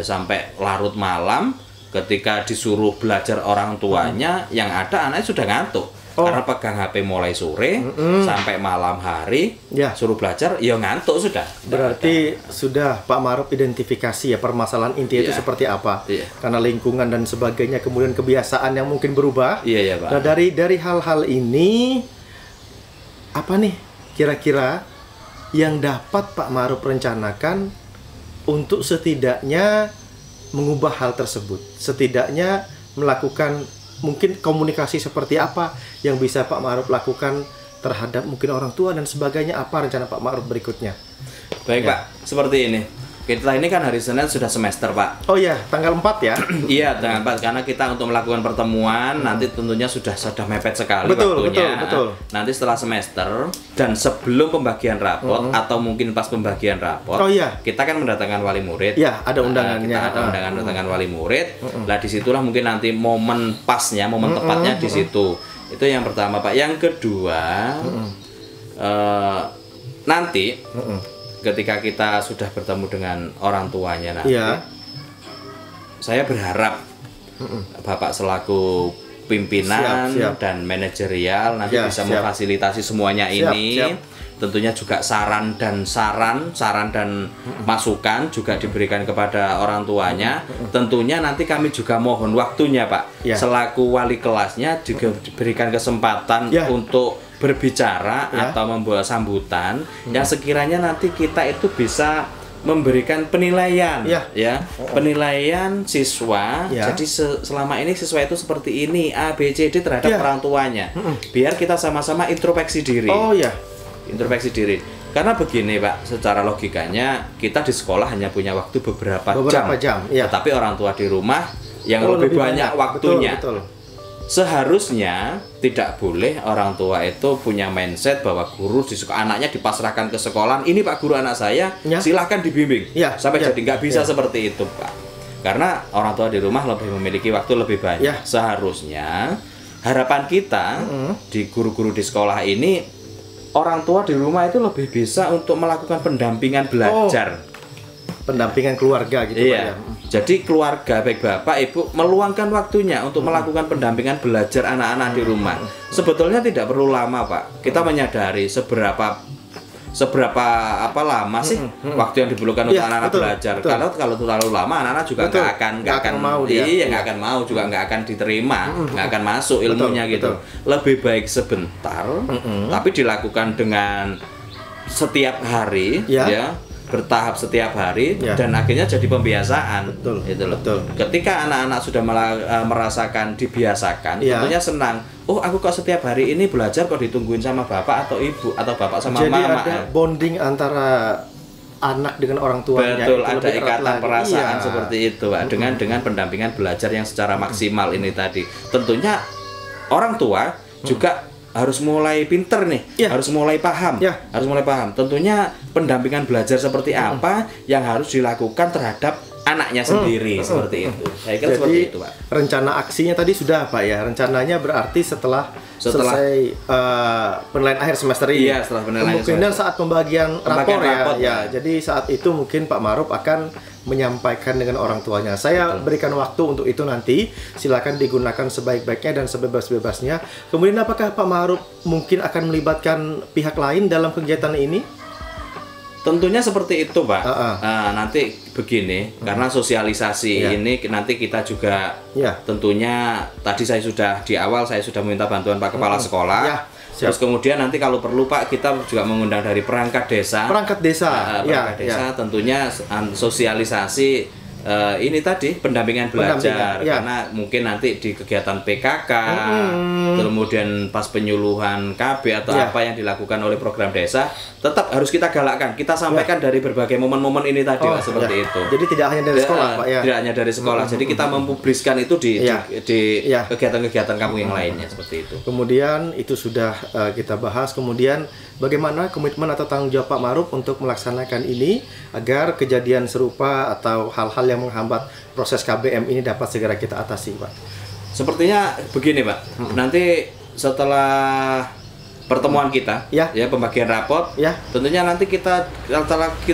sampai larut malam. Ketika disuruh belajar orang tuanya, yang ada anaknya sudah ngantuk. Oh. Karena pegang HP mulai sore sampai malam hari, Ya. suruh belajar, ya ngantuk sudah. Berarti sudah Pak Ma'ruf identifikasi ya permasalahan inti itu Iya. seperti apa. Iya. Karena lingkungan dan sebagainya, kemudian kebiasaan yang mungkin berubah. Iya ya Pak. Nah, dari hal-hal ini apa nih kira-kira yang dapat Pak Ma'ruf rencanakan untuk setidaknya mengubah hal tersebut, setidaknya melakukan mungkin komunikasi seperti apa yang bisa Pak Ma'ruf lakukan terhadap mungkin orang tua dan sebagainya, apa rencana Pak Ma'ruf berikutnya? Baik Ya. Pak, seperti ini. Kita ini kan hari Senin sudah semester Pak. Oh ya, tanggal 4 ya? Iya, dengan Pak, karena kita untuk melakukan pertemuan nanti tentunya sudah mepet sekali Betul, waktunya. betul. Nanti setelah semester dan sebelum pembagian rapot atau mungkin pas pembagian rapot, Oh iya. kita kan mendatangkan wali murid. Ya, ada undangannya. Kita ada undangan wali murid. Lah disitulah mungkin nanti momen pasnya, momen tepatnya di situ. Itu yang pertama Pak. Yang kedua, nanti ketika kita sudah bertemu dengan orang tuanya nanti, Iya. saya berharap Bapak selaku pimpinan Siap, siap. dan manajerial nanti Ya, bisa siap. memfasilitasi semuanya Siap, ini. siap. Tentunya juga saran dan masukan juga diberikan kepada orang tuanya. Tentunya nanti kami juga mohon waktunya Pak, Ya. selaku wali kelasnya juga diberikan kesempatan Ya. untuk berbicara Ya. atau membawa sambutan yang sekiranya nanti kita itu bisa memberikan penilaian, Ya. penilaian siswa. Ya. Jadi selama ini siswa itu seperti ini A, B, C, D terhadap Ya. orang tuanya. Biar kita sama-sama introspeksi diri. Oh ya. Introspeksi diri. Karena begini Pak, secara logikanya kita di sekolah hanya punya waktu beberapa jam, ya. Tetapi orang tua di rumah yang Oh, lebih banyak waktunya. Betul, betul. Seharusnya tidak boleh orang tua itu punya mindset bahwa guru di anaknya dipasrahkan ke sekolah. Ini Pak guru anak saya, Ya. silahkan dibimbing. Ya, Sampai ya, jadi nggak bisa ya. seperti itu Pak. Karena orang tua di rumah lebih memiliki waktu lebih banyak. Ya. Seharusnya harapan kita di guru-guru di sekolah ini, orang tua di rumah itu lebih bisa untuk melakukan pendampingan belajar. Pendampingan keluarga gitu Pak Iya. ya. Jadi keluarga baik bapak ibu meluangkan waktunya untuk melakukan pendampingan belajar anak-anak di rumah. Sebetulnya tidak perlu lama Pak. Kita menyadari seberapa lama sih waktu yang diperlukan untuk Iya, anak-anak betul, belajar. betul. Kalau terlalu lama anak-anak juga Betul. nggak akan mau dia. iya nggak akan mau juga nggak akan diterima, nggak akan masuk ilmunya gitu. betul. Lebih baik sebentar, tapi dilakukan dengan setiap hari Ya. bertahap setiap hari Ya. dan akhirnya jadi pembiasaan. Betul, Gitu loh. betul. Ketika anak-anak sudah merasakan dibiasakan, Ya. tentunya senang. Oh, aku kok setiap hari ini belajar kok ditungguin sama bapak atau ibu atau bapak sama Jadi mama. ada bonding antara anak dengan orang tuanya. Betul, itu ada lebih erat ikatan lagi. perasaan Iya. seperti itu, Pak. Dengan pendampingan belajar yang secara maksimal ini tadi. Tentunya orang tua juga harus mulai pinter nih, Ya. harus mulai paham, Ya. harus mulai paham. Tentunya pendampingan belajar seperti apa yang harus dilakukan terhadap anaknya sendiri seperti itu. Saya kira seperti Jadi itu, Pak. rencana aksinya tadi sudah Pak ya. Rencananya berarti setelah selesai penilaian akhir semester ini. Iya, setelah penilaian akhir Kemungkinan semester. saat pembagian rapor rapor, ya. Pak. Jadi saat itu mungkin Pak Ma'ruf akan menyampaikan dengan orang tuanya. Saya berikan waktu untuk itu nanti. Silakan digunakan sebaik-baiknya dan sebebas-bebasnya. Kemudian apakah Pak Ma'ruf mungkin akan melibatkan pihak lain dalam kegiatan ini? Tentunya seperti itu, Pak. Nanti begini, karena sosialisasi ini nanti kita juga tentunya tadi di awal saya sudah meminta bantuan Pak Kepala Sekolah. Terus kemudian nanti kalau perlu Pak, kita juga mengundang dari perangkat desa. Perangkat desa. Tentunya sosialisasi ini tadi pendampingan belajar karena mungkin nanti di kegiatan PKK kemudian pas penyuluhan KB atau apa yang dilakukan oleh program desa tetap harus kita galakkan, kita sampaikan dari berbagai momen-momen ini tadi Pak, seperti itu. Jadi tidak hanya dari sekolah Pak ya. Tidak hanya dari sekolah. Jadi kita mempubliskan itu di kegiatan-kegiatan kamu yang lainnya seperti itu. Kemudian itu sudah kita bahas. Kemudian bagaimana komitmen atau tanggung jawab Pak Ma'ruf untuk melaksanakan ini agar kejadian serupa atau hal-hal yang menghambat proses KBM ini dapat segera kita atasi, Pak? Sepertinya begini, Pak. Nanti setelah pertemuan kita, pembagian raport, tentunya nanti kita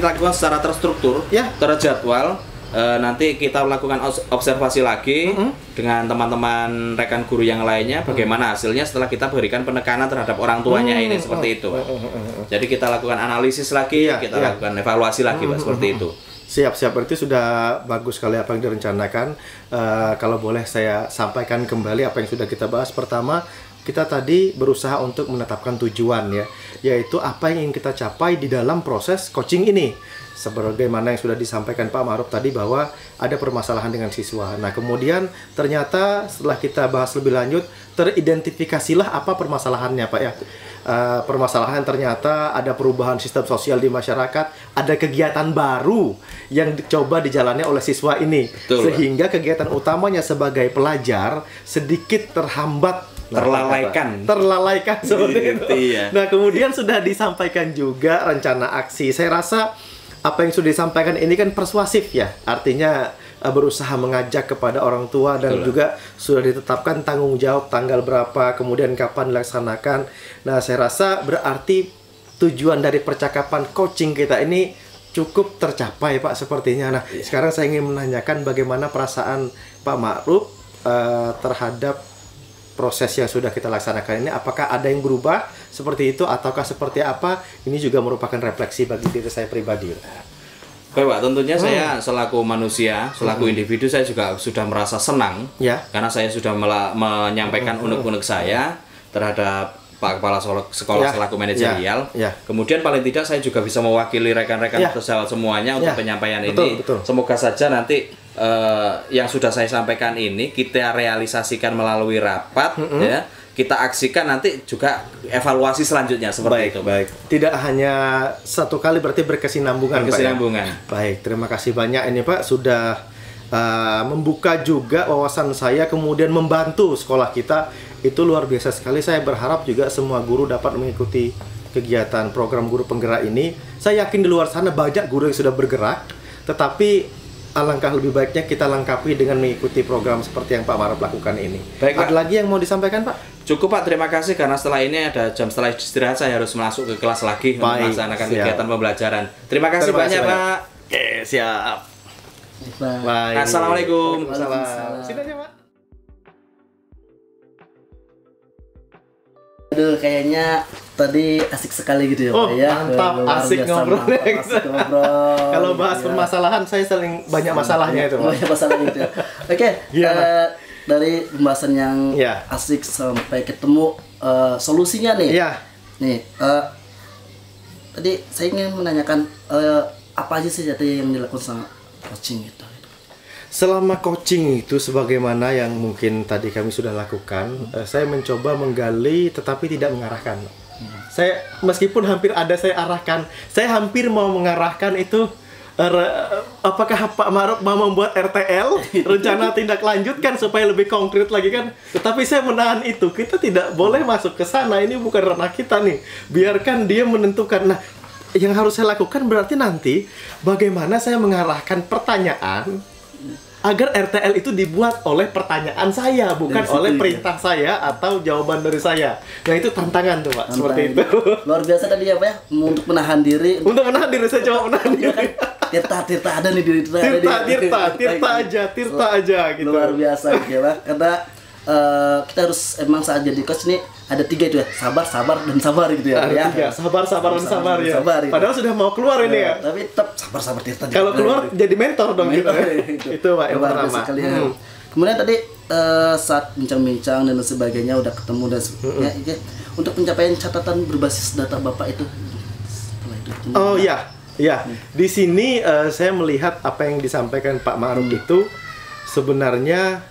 lakukan secara terstruktur, terjadwal. Nanti kita lakukan observasi lagi dengan teman-teman rekan guru yang lainnya bagaimana hasilnya setelah kita berikan penekanan terhadap orang tuanya ini seperti itu. Jadi kita lakukan analisis lagi, kita lakukan evaluasi lagi Pak, seperti itu. Siap, berarti sudah bagus sekali apa yang direncanakan. Kalau boleh saya sampaikan kembali apa yang sudah kita bahas. Pertama, kita tadi berusaha untuk menetapkan tujuan yaitu apa yang ingin kita capai di dalam proses coaching ini. Sebagaimana yang sudah disampaikan Pak Ma'ruf tadi bahwa ada permasalahan dengan siswa. Nah, kemudian ternyata setelah kita bahas lebih lanjut, teridentifikasilah apa permasalahannya Pak ya. Permasalahan ternyata ada perubahan sistem sosial di masyarakat, ada kegiatan baru yang dicoba dijalani oleh siswa ini. Betul, sehingga kegiatan utamanya sebagai pelajar sedikit terhambat, terlalaikan seperti itu. Nah, kemudian sudah disampaikan juga rencana aksi. Saya rasa apa yang sudah disampaikan ini kan persuasif ya, artinya berusaha mengajak kepada orang tua dan juga sudah ditetapkan tanggung jawab tanggal berapa, kemudian kapan dilaksanakan. Nah, saya rasa berarti tujuan dari percakapan coaching kita ini cukup tercapai Pak sepertinya. Nah, sekarang saya ingin menanyakan bagaimana perasaan Pak Ma'ruf terhadap proses yang sudah kita laksanakan ini. Apakah ada yang berubah seperti itu ataukah seperti apa? Ini juga merupakan refleksi bagi diri saya pribadi. Baik Pak, tentunya saya selaku manusia, selaku individu saya juga sudah merasa senang karena saya sudah menyampaikan unek-unek saya terhadap Pak Kepala Sekolah selaku manajerial. Kemudian paling tidak saya juga bisa mewakili rekan-rekan pesawat semuanya untuk penyampaian ini. Semoga saja nanti yang sudah saya sampaikan ini kita realisasikan melalui rapat kita aksikan nanti juga evaluasi selanjutnya seperti itu. Baik. Tidak hanya satu kali, berarti berkesinambungan. Berkesinambungan. Pak, ya? Baik, terima kasih banyak ini Pak sudah membuka juga wawasan saya, kemudian membantu sekolah kita. Itu luar biasa sekali. Saya berharap juga semua guru dapat mengikuti kegiatan program guru penggerak ini. Saya yakin di luar sana banyak guru yang sudah bergerak, tetapi alangkah lebih baiknya kita lengkapi dengan mengikuti program seperti yang Pak Ma'ruf lakukan ini. Baik, ada lagi yang mau disampaikan Pak? Cukup Pak, terima kasih karena setelah ini ada jam setelah istirahat saya harus masuk ke kelas lagi untuk melaksanakan kegiatan pembelajaran. Terima kasih banyak Pak. Oke, siap. Baik. Assalamualaikum. Sini aja Pak. Aduh, kayaknya tadi asik sekali gitu ya Pak ya. Mantap, asik ngobrolnya. Kalau bahas permasalahan saya sering banyak masalahnya itu Pak. Banyak masalah gitu ya. Oke, dari pembahasan yang asik sampai ketemu solusinya nih. Nih, tadi saya ingin menanyakan apa aja sih tadi yang dilakukan sama coaching itu. Selama coaching itu sebagaimana yang mungkin tadi kami sudah lakukan, saya mencoba menggali tetapi tidak mengarahkan. Saya meskipun hampir ada saya arahkan, saya hampir mau mengarahkan itu apakah Pak Ma'ruf mau membuat RTL, rencana tindak lanjut kan supaya lebih konkret lagi kan. Tetapi saya menahan itu, kita tidak boleh masuk ke sana, ini bukan ranah kita nih. Biarkan dia menentukan. Nah, yang harus saya lakukan berarti nanti bagaimana saya mengarahkan pertanyaan agar RTL itu dibuat oleh pertanyaan saya, bukan oleh perintah saya atau jawaban dari saya. Nah, itu tantangan tuh Pak, seperti itu. Luar biasa tadi ya Pak ya, untuk menahan diri. Untuk menahan diri, saya coba menahan diri. Tirta ada nih diri Tirta aja gitu. Luar biasa ya Pak, karena kita harus emang saat jadi coach nih ada 3 itu ya, sabar, sabar, dan sabar gitu ya. Ada 3, sabar, sabar, dan sabar ya. Sabar, gitu. Padahal sudah mau keluar ini ya. Tapi tetap sabar, sabar tadi. Kalau keluar jadi mentor dong gitu. Itu Pak yang Luar pertama. biasa sekali ya. Kemudian tadi saat bincang-bincang dan sebagainya udah ketemu dan sebagainya, ya, untuk pencapaian catatan berbasis data Bapak itu setelah itu. Oh ya, ya. Di sini saya melihat apa yang disampaikan Pak Ma'ruf itu sebenarnya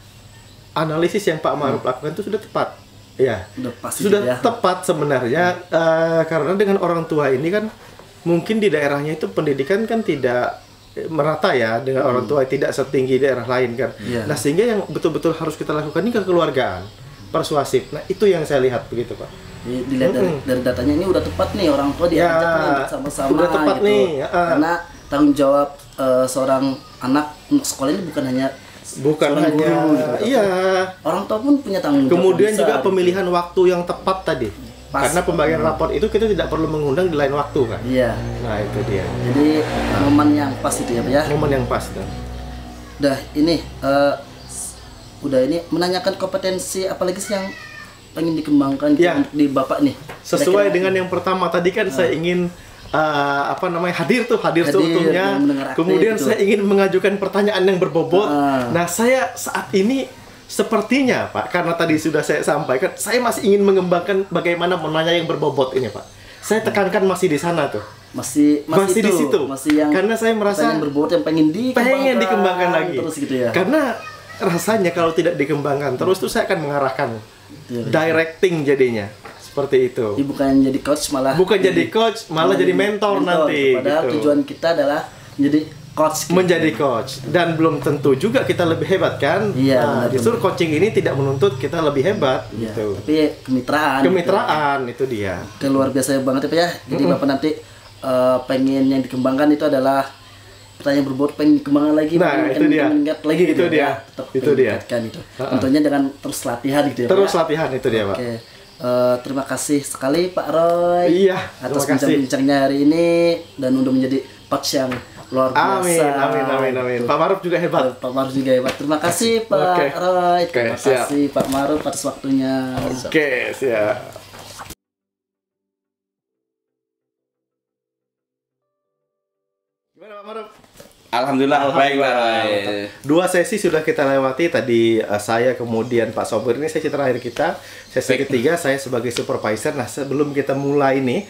analisis yang Pak Ma'ruf lakukan itu sudah tepat. Ya, sudah ya. tepat sebenarnya karena dengan orang tua ini kan mungkin di daerahnya itu pendidikan kan tidak merata ya dengan orang tua, tidak setinggi daerah lain kan. Yeah. Nah sehingga yang betul-betul harus kita lakukan ini kekeluargaan, persuasif. Nah itu yang saya lihat begitu Pak. Dilihat dari datanya ini udah tepat nih, orang tua diajak nih untuk sama-sama udah tepat gitu. nih. Karena tanggung jawab seorang anak untuk sekolah ini bukan hanya hanya guru, gitu. Iya. Orang tua pun punya tanggung jawab. Kemudian juga besar, pemilihan waktu yang tepat tadi. Karena pembagian rapor itu kita tidak perlu mengundang di lain waktu kan. Iya. Nah itu dia. Jadi momen yang pas itu ya Pak ya. Momen yang pas tuh. Udah ini udah ini menanyakan kompetensi apalagi sih yang pengen dikembangkan Ya. di Bapak nih. Sesuai Kira-kira dengan yang pertama tadi kan saya ingin hadir seutuhnya. Kemudian gitu. saya ingin mengajukan pertanyaan yang berbobot. Nah saya saat ini sepertinya Pak, karena tadi sudah saya sampaikan, saya masih ingin mengembangkan bagaimana menanya yang berbobot ini Pak. Saya tekankan masih di sana tuh. Masih Masih itu, di situ. masih yang Karena saya merasa yang berbobot yang pengen dikembangkan lagi. terus gitu ya. Karena rasanya kalau tidak dikembangkan terus tuh saya akan mengarahkan Iya. directing jadinya. Seperti itu. Jadi bukan jadi coach malah Jadi coach, malah jadi mentor nanti. Padahal gitu. tujuan kita adalah menjadi coach. Gitu. Menjadi coach, dan belum tentu juga kita lebih hebat kan? Iya, Nah, benar, justru coaching ini tidak menuntut kita lebih hebat Iya, gitu. tapi kemitraan. Kemitraan itu dia. Itu luar biasa banget ya Pak ya. Jadi Bapak nanti pengen yang dikembangkan itu adalah pertanyaan berbobot, pengen dikembangkan lagi, Nah, itu dia. meningkat lagi gitu. Itu dia. Ya. Tetap Itu dia. meningkatkan itu. Tentunya dengan terus latihan gitu ya. Pak, Terus ya. latihan itu dia, Pak. Oke. Terima kasih sekali Pak Roy Iya, atas terima kasih. bincang-bincangnya hari ini dan udah menjadi coach yang luar biasa. Amin. Pak Ma'ruf juga hebat. Pak Maruf juga hebat. Terima kasih Pak Oke. Roy. Oke, Terima siap. kasih Pak Maruf atas waktunya. Oke, siap. Gimana Pak Ma'ruf? Alhamdulillah, baik Pak Roy. 2 sesi sudah kita lewati tadi, saya kemudian Pak Sobir, ini sesi terakhir kita. Sesi ketiga saya sebagai supervisor. Nah sebelum kita mulai nih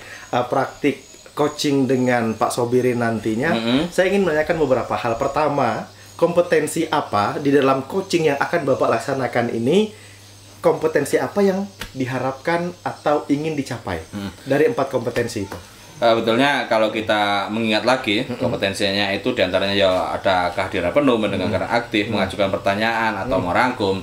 praktik coaching dengan Pak Sobirin nantinya, saya ingin menanyakan beberapa hal. Pertama, kompetensi apa di dalam coaching yang akan Bapak laksanakan ini? Kompetensi apa yang diharapkan atau ingin dicapai dari 4 kompetensi itu? Betulnya kalau kita mengingat lagi kompetensinya itu diantaranya ya ada kehadiran penuh, mendengarkan aktif, mengajukan pertanyaan atau merangkum.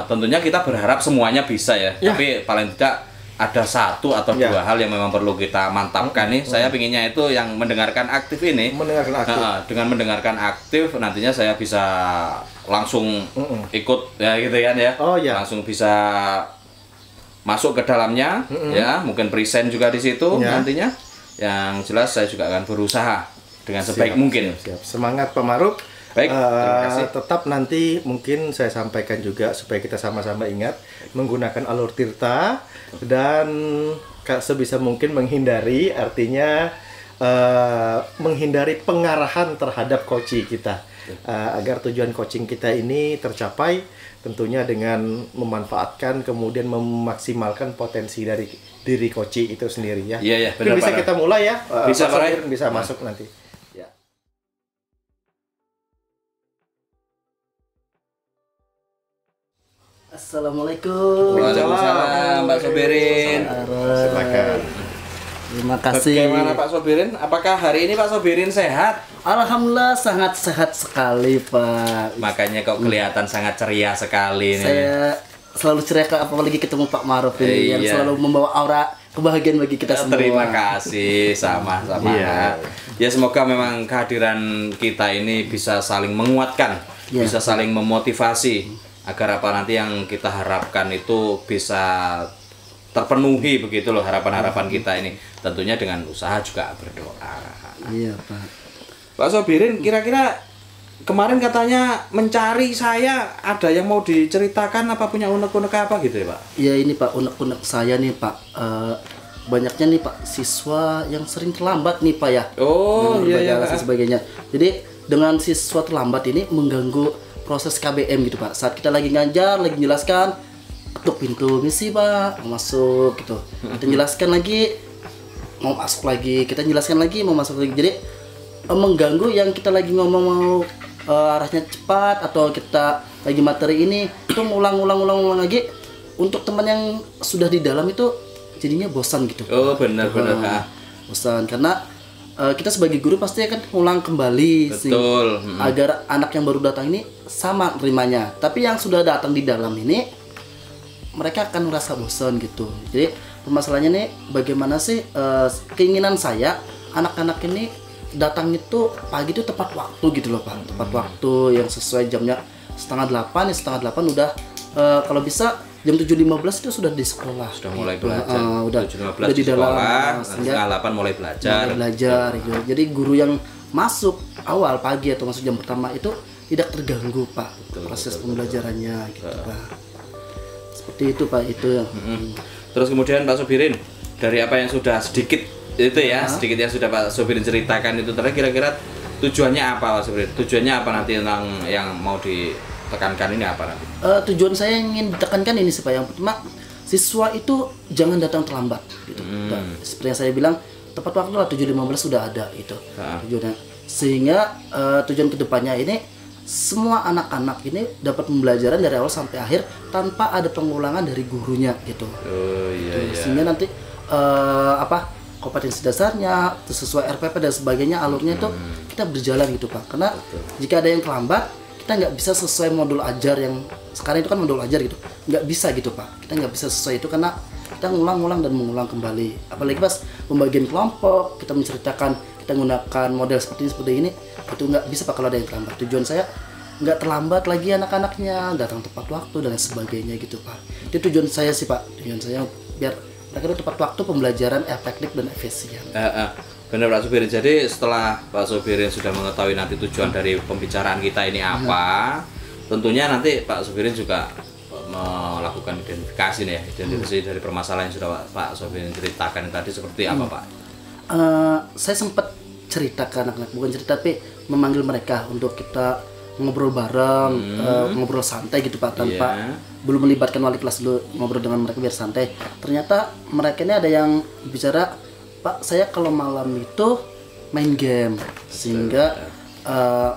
Tentunya kita berharap semuanya bisa ya. Tapi paling tidak ada 1 atau 2 hal yang memang perlu kita mantapkan nih. Saya pinginnya itu yang mendengarkan aktif ini. Mendengarkan aktif. Dengan mendengarkan aktif nantinya saya bisa langsung ikut ya gitu kan ya. Oh, ya. Langsung bisa masuk ke dalamnya ya, mungkin present juga di situ nantinya. Yang jelas saya juga akan berusaha dengan sebaik mungkin. Siap. Semangat Pak Ma'ruf. Baik, terima kasih. Tetap nanti mungkin saya sampaikan juga supaya kita sama-sama ingat menggunakan alur tirta dan sebisa mungkin menghindari, artinya menghindari pengarahan terhadap coaching kita agar tujuan coaching kita ini tercapai, tentunya dengan memanfaatkan kemudian memaksimalkan potensi dari diri coaching itu sendiri ya. Iya, Mungkin bisa kita mulai ya. Bisa, Pak Pak Sobir bisa masuk nanti. Ya. Assalamualaikum. Waalaikumsalam Pak Sobirin. Silakan. Terima kasih. Bagaimana Pak Sobirin? Apakah hari ini Pak Sobirin sehat? Alhamdulillah sangat sehat sekali Pak. Makanya kok kelihatan sangat ceria sekali nih. Saya selalu ceria apalagi ketemu Pak Maruf ini yang Iya. selalu membawa aura kebahagiaan bagi kita semua. Terima kasih, sama-sama. Iya. Ya semoga memang kehadiran kita ini bisa saling menguatkan, Iya. bisa saling memotivasi agar apa nanti yang kita harapkan itu bisa terpenuhi begitu loh harapan-harapan kita ini. Tentunya dengan usaha juga berdoa. Iya Pak. Pak Sobirin, kira-kira kemarin katanya mencari saya, ada yang mau diceritakan apa punya unek-unek apa gitu ya Pak? Ya ini Pak, unek-unek saya nih Pak, banyaknya nih Pak siswa yang sering terlambat nih Pak ya. Oh iya Dan sebagainya. Jadi dengan siswa terlambat ini mengganggu proses KBM gitu Pak. Saat kita lagi ngajar, lagi menjelaskan, ketuk pintu, misi Pak, mau masuk gitu. Kita jelaskan lagi, mau masuk lagi, kita jelaskan lagi, mau masuk lagi. Jadi mengganggu yang kita lagi ngomong mau arahnya cepat, atau kita lagi materi ini itu ngulang lagi. Untuk teman yang sudah di dalam itu jadinya bosan gitu. Oh benar-benar Kak. Bosan karena kita sebagai guru pasti akan ulang kembali agar anak yang baru datang ini sama nerimanya. Tapi yang sudah datang di dalam ini mereka akan merasa bosan gitu. Jadi permasalahannya nih bagaimana sih keinginan saya anak-anak ini datang itu pagi itu tepat waktu gitu loh Pak. Tepat waktu yang sesuai jamnya 7:30, ya 7:30 udah kalau bisa jam 7:15 itu sudah di sekolah. Sudah mulai belajar. Udah 7:15 di dalam sekolah, 7:30 mulai belajar. Gitu. Jadi guru yang masuk awal pagi atau masuk jam pertama itu tidak terganggu Pak. Proses pembelajarannya gitu Pak. Seperti itu Pak itu. Terus kemudian Pak Sobirin, dari apa yang sudah sedikit itu ya, sedikit yang sudah Pak Sobirin ceritakan itu tadi, kira-kira tujuannya apa Pak Sobirin? Tujuannya apa nanti tentang yang mau ditekankan ini apa nanti? Tujuan saya yang ingin ditekankan ini sih Pak, yang pertama siswa itu jangan datang terlambat gitu. Seperti yang saya bilang, tepat waktu lah 7:15 sudah ada itu tujuannya. Sehingga tujuan kedepannya ini semua anak-anak ini dapat pembelajaran dari awal sampai akhir tanpa ada pengulangan dari gurunya gitu. Sehingga nanti kompetensi dasarnya sesuai RPP dan sebagainya, alurnya itu kita berjalan gitu Pak. Karena jika ada yang terlambat, kita nggak bisa sesuai modul ajar yang sekarang itu kan modul ajar gitu, nggak bisa gitu Pak. Kita nggak bisa sesuai itu karena kita ngulang-ngulang dan mengulang kembali. Apalagi pas pembagian kelompok, kita menceritakan, kita menggunakan model seperti ini, itu nggak bisa Pak kalau ada yang terlambat. Tujuan saya nggak terlambat lagi anak-anaknya, datang tepat waktu dan sebagainya gitu Pak. Itu tujuan saya sih Pak. Tujuan saya biar mereka itu tepat waktu, pembelajaran efektif dan efisien. Benar Pak Sobirin. Jadi setelah Pak Sobirin sudah mengetahui nanti tujuan dari pembicaraan kita ini apa, tentunya nanti Pak Sobirin juga melakukan identifikasi nih ya, identifikasi dari permasalahan yang sudah Pak Sobirin ceritakan tadi seperti apa Pak? Saya sempat cerita ke anak-anak, bukan cerita tapi memanggil mereka untuk kita ngobrol bareng, ngobrol santai gitu Pak, tanpa belum melibatkan wali kelas dulu, ngobrol dengan mereka biar santai. Ternyata mereka ini ada yang bicara, Pak saya kalau malam itu main game, sehingga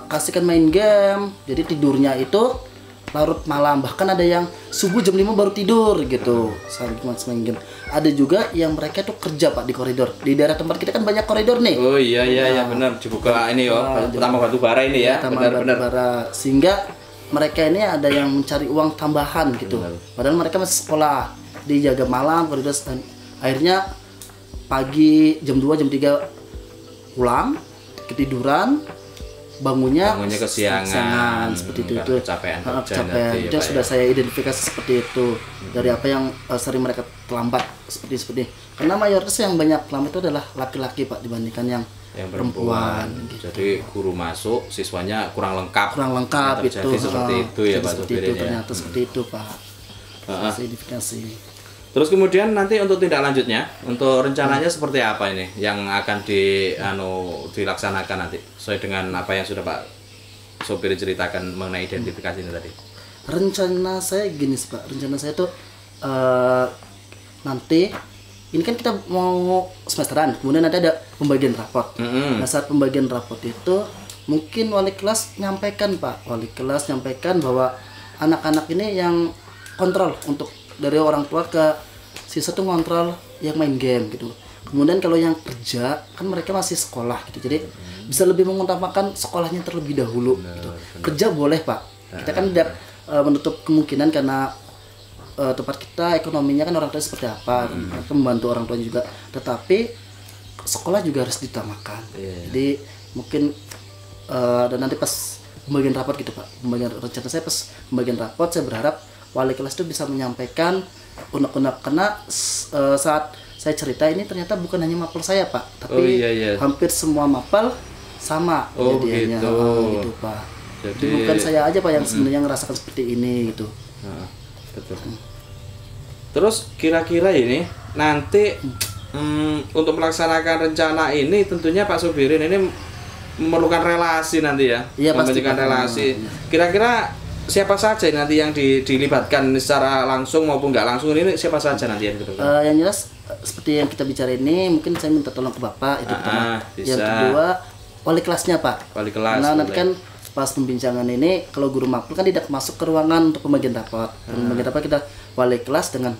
kasihkan main game, jadi tidurnya itu larut malam, bahkan ada yang subuh jam 5 baru tidur gitu saat main game. Ada juga yang mereka tuh kerja Pak di koridor, di daerah tempat kita kan banyak koridor nih. Oh iya benar, dibuka ini tambah batu bara ini ya, benar. Sehingga mereka ini ada yang mencari uang tambahan gitu. Padahal mereka masih sekolah, dijaga malam koridor, dan akhirnya pagi jam 2 jam 3 pulang ketiduran, bangunnya kesiangan seperti itu. Kecapean itu sudah saya identifikasi seperti itu dari apa yang sering mereka terlambat seperti. Karena mayoritas yang banyak terlambat itu adalah laki-laki Pak dibandingkan yang perempuan gitu. Jadi guru masuk, siswanya kurang lengkap itu seperti itu ya Pak Sobirin ya. Ternyata seperti itu Pak. Identifikasi. Terus kemudian nanti untuk tindak lanjutnya, untuk rencananya seperti apa ini yang akan dilaksanakan nanti sesuai dengan apa yang sudah Pak Sobirin ceritakan mengenai identifikasi ini tadi? Rencana saya gini sih Pak, rencana saya tuh nanti ini kan kita mau semesteran, kemudian nanti ada pembagian raport. Nah saat pembagian raport itu mungkin wali kelas nyampaikan Pak, bahwa anak-anak ini yang kontrol untuk dari orang tua ke siswa tuh ngontrol yang main game gitu. Kemudian kalau yang kerja kan mereka masih sekolah gitu, jadi bisa lebih mengutamakan sekolahnya terlebih dahulu gitu. Kerja boleh Pak, kita kan tidak menutup kemungkinan karena tempat kita ekonominya kan orang tua seperti apa, mereka membantu orang tua juga, tetapi sekolah juga harus ditamakan. Jadi mungkin dan nanti pas pembagian raport gitu Pak, rencana saya pas pembagian raport saya berharap wali kelas itu bisa menyampaikan unek-unek, karena saat saya cerita ini ternyata bukan hanya mapel saya Pak, tapi hampir semua mapel sama kejadiannya gitu Pak. Jadi bukan saya aja Pak yang sebenarnya ngerasakan seperti ini gitu. Nah, betul. Terus kira-kira ini nanti untuk melaksanakan rencana ini tentunya Pak Sobirin ini memerlukan relasi nanti ya, Iya, pasti, membentukkan Pak. relasi. Kira-kira siapa saja nanti yang dilibatkan secara langsung maupun nggak langsung ini siapa saja nanti yang dilibatkan? Yang jelas seperti yang kita bicara ini, mungkin saya minta tolong ke Bapak itu pertama. Bisa. Yang kedua wali kelasnya Pak. Wali kelas, Nah nanti boleh. kan pas pembincangan ini kalau guru mapel kan tidak masuk ke ruangan untuk pembagian rapat. Pembagian rapat kita wali kelas dengan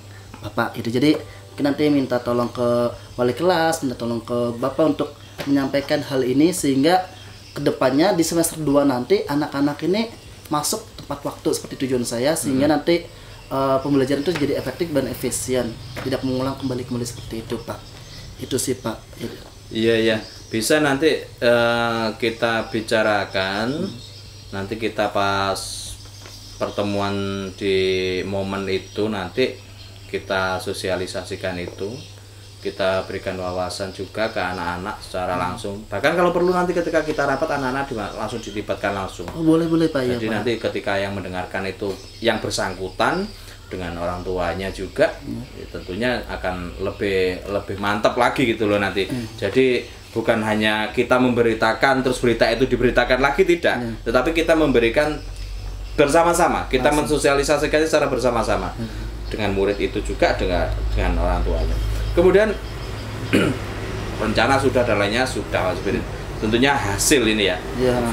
Bapak itu. Jadi mungkin nanti minta tolong ke wali kelas, minta tolong ke Bapak untuk menyampaikan hal ini sehingga kedepannya di semester 2 nanti anak-anak ini masuk tepat waktu seperti tujuan saya sehingga nanti pembelajaran itu jadi efektif dan efisien, tidak mengulang kembali seperti itu Pak. Itu sih Pak. Iya, bisa nanti kita bicarakan. Nanti kita pas pertemuan di momen itu nanti kita sosialisasikan itu, kita berikan wawasan juga ke anak-anak secara langsung. Bahkan kalau perlu nanti ketika kita rapat anak-anak langsung dilibatkan langsung. Oh, boleh Pak ya. Jadi Pak. nanti ketika yang mendengarkan itu yang bersangkutan dengan orang tuanya juga, ya tentunya akan lebih mantap lagi gitu loh nanti. Jadi bukan hanya kita memberitakan terus berita itu diberitakan lagi tidak, tetapi kita memberikan bersama-sama, kita mensosialisasikan secara bersama-sama dengan murid itu juga dengan orang tuanya. Kemudian rencana sudah dan lainnya sudah, Mas Sobirin. Tentunya hasil ini ya,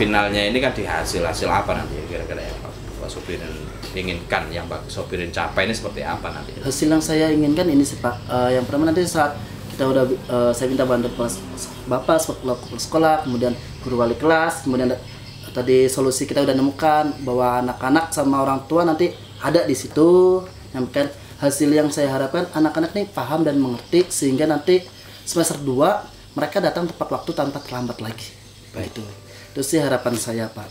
finalnya ini kan di hasil apa nanti kira-kira yang Pak Sobirin inginkan, yang Pak Sobirin capai ini seperti apa nanti? Hasil yang saya inginkan ini sih Pak, yang pertama nanti saat kita udah saya minta bantuan Bapak sekolah, kemudian guru wali kelas, kemudian tadi solusi kita udah nemukan bahwa anak-anak sama orang tua nanti ada di situ. Nyampaikan hasil yang saya harapkan anak-anak ini paham dan mengerti sehingga nanti semester 2 mereka datang tepat waktu tanpa terlambat lagi. Baik. Itu sih harapan saya Pak.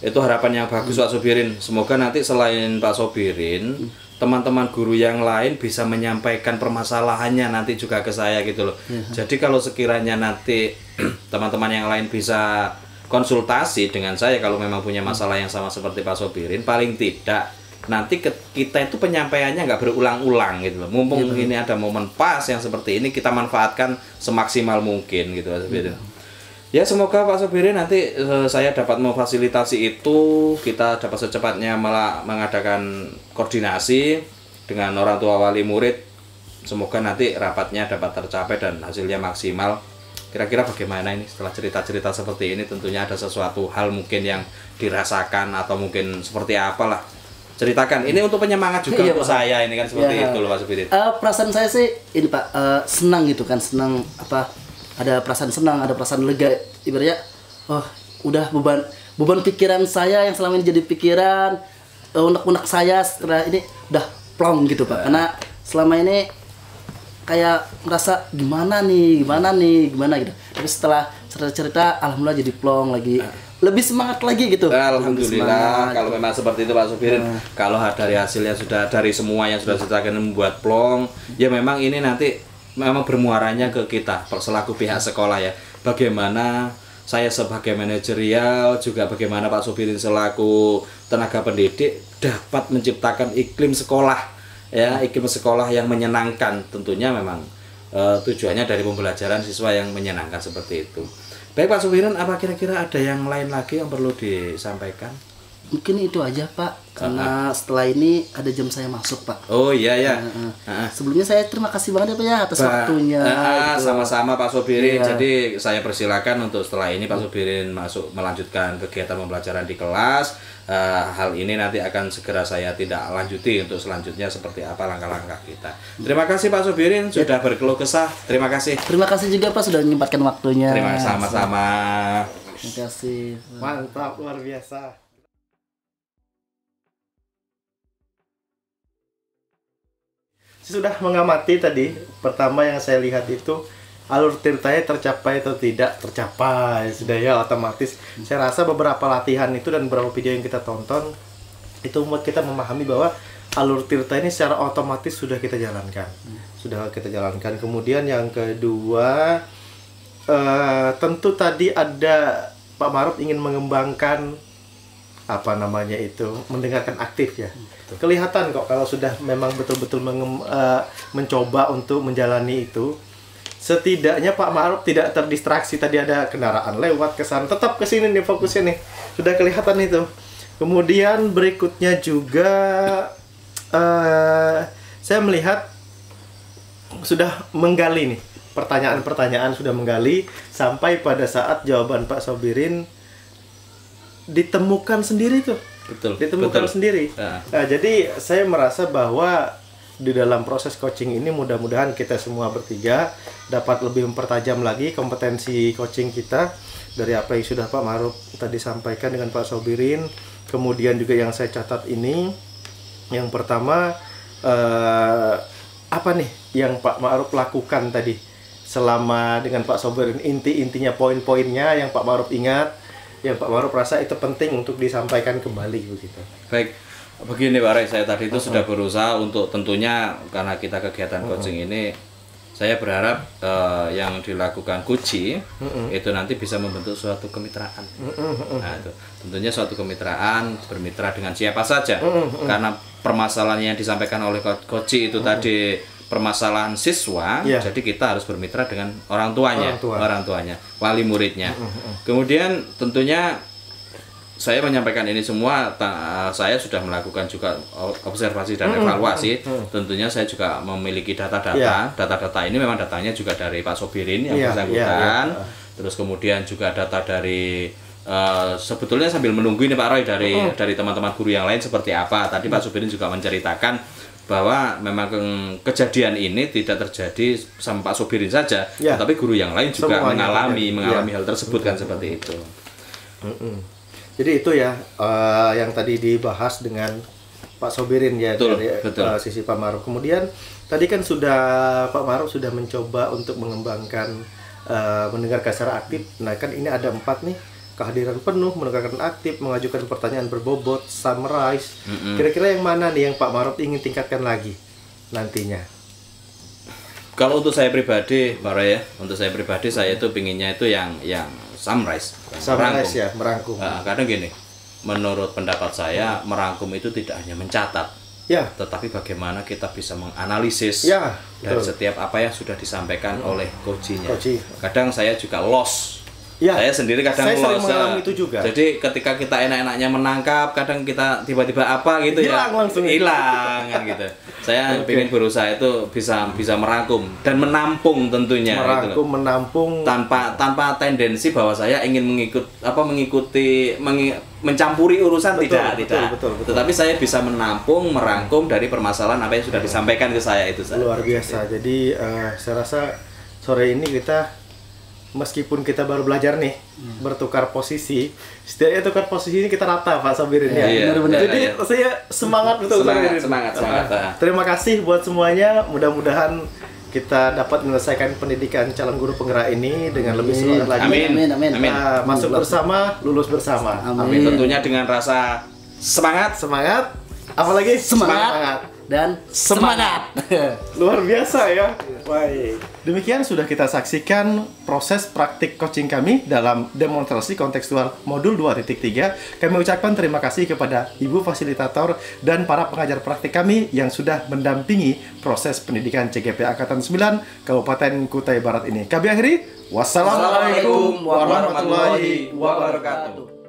Itu harapan yang bagus Pak Sobirin. Semoga nanti selain Pak Sobirin, teman-teman guru yang lain bisa menyampaikan permasalahannya nanti juga ke saya gitu loh. Jadi kalau sekiranya nanti teman-teman yang lain bisa konsultasi dengan saya kalau memang punya masalah yang sama seperti Pak Sobirin, paling tidak nanti kita itu penyampaiannya nggak berulang-ulang gitu loh. Mumpung ini ada momen pas yang seperti ini, kita manfaatkan semaksimal mungkin gitu Pak Sobirin. Ya semoga Pak Sobirin nanti saya dapat memfasilitasi itu, kita dapat secepatnya mengadakan koordinasi dengan orang tua wali murid. Semoga nanti rapatnya dapat tercapai dan hasilnya maksimal. Kira-kira bagaimana ini setelah cerita-cerita seperti ini? Tentunya ada sesuatu hal mungkin yang dirasakan atau mungkin seperti apalah. Ceritakan, ini untuk penyemangat juga untuk Pak. Saya ini kan seperti itu loh Pak Sobirin. Perasaan saya sih ini Pak, senang gitu kan, senang apa? Ada perasaan senang, ada perasaan lega. Ibaratnya, udah beban pikiran saya yang selama ini jadi pikiran, unek-unek saya setelah ini udah plong gitu Pak. Karena selama ini kayak merasa gimana gitu. Tapi setelah cerita alhamdulillah jadi plong lagi. Lebih semangat lagi gitu. Alhamdulillah kalau memang seperti itu Pak Sobirin. Kalau dari hasilnya sudah dari semua yang sudah ceritakan membuat plong, ya memang ini nanti memang bermuaranya ke kita selaku pihak sekolah ya. Bagaimana saya sebagai manajerial juga bagaimana Pak Sobirin selaku tenaga pendidik dapat menciptakan iklim sekolah ya, iklim sekolah yang menyenangkan. Tentunya memang tujuannya dari pembelajaran siswa yang menyenangkan seperti itu. Baik Pak Sobirin, apa kira-kira ada yang lain lagi yang perlu disampaikan? Mungkin itu aja Pak, karena setelah ini ada jam saya masuk Pak. Oh iya ya. Sebelumnya saya terima kasih banget ya Pak ya atas waktunya. Gitu. Sama-sama Pak Sobirin. Jadi saya persilakan untuk setelah ini Pak Sobirin masuk melanjutkan kegiatan pembelajaran di kelas. Hal ini nanti akan segera saya tidak lanjuti untuk selanjutnya seperti apa langkah-langkah kita. Terima kasih Pak Sobirin sudah berkeluh kesah. Terima kasih. Terima kasih juga Pak sudah menyempatkan waktunya. Terima kasih sama-sama. Terima kasih. Mantap, luar biasa. Sudah mengamati tadi, pertama yang saya lihat itu alur ceritanya tercapai atau tidak tercapai. Sudah ya otomatis. Saya rasa beberapa latihan itu dan beberapa video yang kita tonton itu membuat kita memahami bahwa alur tirta ini secara otomatis sudah kita jalankan. Sudah kita jalankan. Kemudian yang kedua, tentu tadi ada Pak Maruf ingin mengembangkan apa namanya itu mendengarkan aktif ya. Kelihatan kok kalau sudah memang betul-betul mencoba untuk menjalani itu. Setidaknya Pak Ma'ruf tidak terdistraksi, tadi ada kendaraan lewat ke sana, tetap ke sini nih fokusnya nih. Sudah kelihatan itu. Kemudian berikutnya juga saya melihat sudah menggali nih. Pertanyaan-pertanyaan sudah menggali sampai pada saat jawaban Pak Sobirin ditemukan sendiri tuh. Betul. Ditemukan sendiri. Nah, jadi saya merasa bahwa di dalam proses coaching ini mudah-mudahan kita semua bertiga dapat lebih mempertajam lagi kompetensi coaching kita dari apa yang sudah Pak Ma'ruf tadi sampaikan dengan Pak Sobirin. Kemudian juga yang saya catat ini, yang pertama apa nih yang Pak Ma'ruf lakukan tadi selama dengan Pak Sobirin, inti-intinya, poin-poinnya yang Pak Ma'ruf ingat, yang Pak Ma'ruf rasa itu penting untuk disampaikan kembali begitu. Baik, begini Pak Ray, saya tadi itu sudah berusaha untuk, tentunya karena kita kegiatan coaching ini, saya berharap yang dilakukan Kuci itu nanti bisa membentuk suatu kemitraan. Nah, itu tentunya suatu kemitraan, bermitra dengan siapa saja. Karena permasalahan yang disampaikan oleh Kuci itu tadi permasalahan siswa, jadi kita harus bermitra dengan orang tuanya, wali muridnya. Kemudian tentunya saya menyampaikan ini semua, saya sudah melakukan juga observasi dan evaluasi. Tentunya saya juga memiliki data-data. Data-data ini memang datanya juga dari Pak Sobirin yang bersangkutan. Terus kemudian juga data dari sebetulnya sambil menunggu ini Pak Roy dari teman-teman guru yang lain seperti apa. Tadi Pak Sobirin juga menceritakan bahwa memang kejadian ini tidak terjadi sama Pak Sobirin saja, tetapi guru yang lain juga mengalami hal tersebut kan seperti itu. Jadi itu ya yang tadi dibahas dengan Pak Sobirin ya, dari sisi Pak Ma'ruf. Kemudian tadi kan sudah Pak Ma'ruf sudah mencoba untuk mengembangkan mendengarkan secara aktif. Nah kan ini ada 4 nih, kehadiran penuh, mendengarkan aktif, mengajukan pertanyaan berbobot, summarize. Kira-kira yang mana nih yang Pak Ma'ruf ingin tingkatkan lagi nantinya? Kalau untuk saya pribadi, Pak Roy ya, untuk saya pribadi saya itu pinginnya itu yang summarize, merangkum. Kadang gini, menurut pendapat saya merangkum itu tidak hanya mencatat, tetapi bagaimana kita bisa menganalisis dari setiap apa yang sudah disampaikan oleh coachnya. Kadang saya juga lost. Saya sendiri kadang sering mengalami itu juga. Jadi ketika kita enak-enaknya menangkap, kadang kita tiba-tiba apa gitu langsung hilang kan gitu. Saya ingin berusaha itu bisa merangkum dan menampung tentunya. Menampung tanpa tendensi bahwa saya ingin mencampuri urusan, tidak. Tetapi saya bisa menampung, merangkum dari permasalahan apa yang sudah disampaikan ke saya itu. Luar biasa. Jadi saya rasa sore ini kita, meskipun kita baru belajar nih bertukar posisi, setidaknya tukar posisi ini kita rata Pak Sobirin ya. Jadi saya semangat betul. Semangat. Terima kasih buat semuanya. Mudah-mudahan kita dapat menyelesaikan pendidikan calon guru penggerak ini dengan lebih semangat lagi. Amin. Masuk bersama, lulus bersama. Amin. Tentunya dengan rasa semangat. Apalagi semangat. Dan semangat. Luar biasa ya. Baik. Demikian sudah kita saksikan proses praktik coaching kami dalam demonstrasi kontekstual modul 2.3. Kami ucapkan terima kasih kepada Ibu Fasilitator dan para pengajar praktik kami yang sudah mendampingi proses pendidikan CGP Angkatan 9 Kabupaten Kutai Barat ini. Kami akhiri. Wassalamualaikum warahmatullahi wabarakatuh.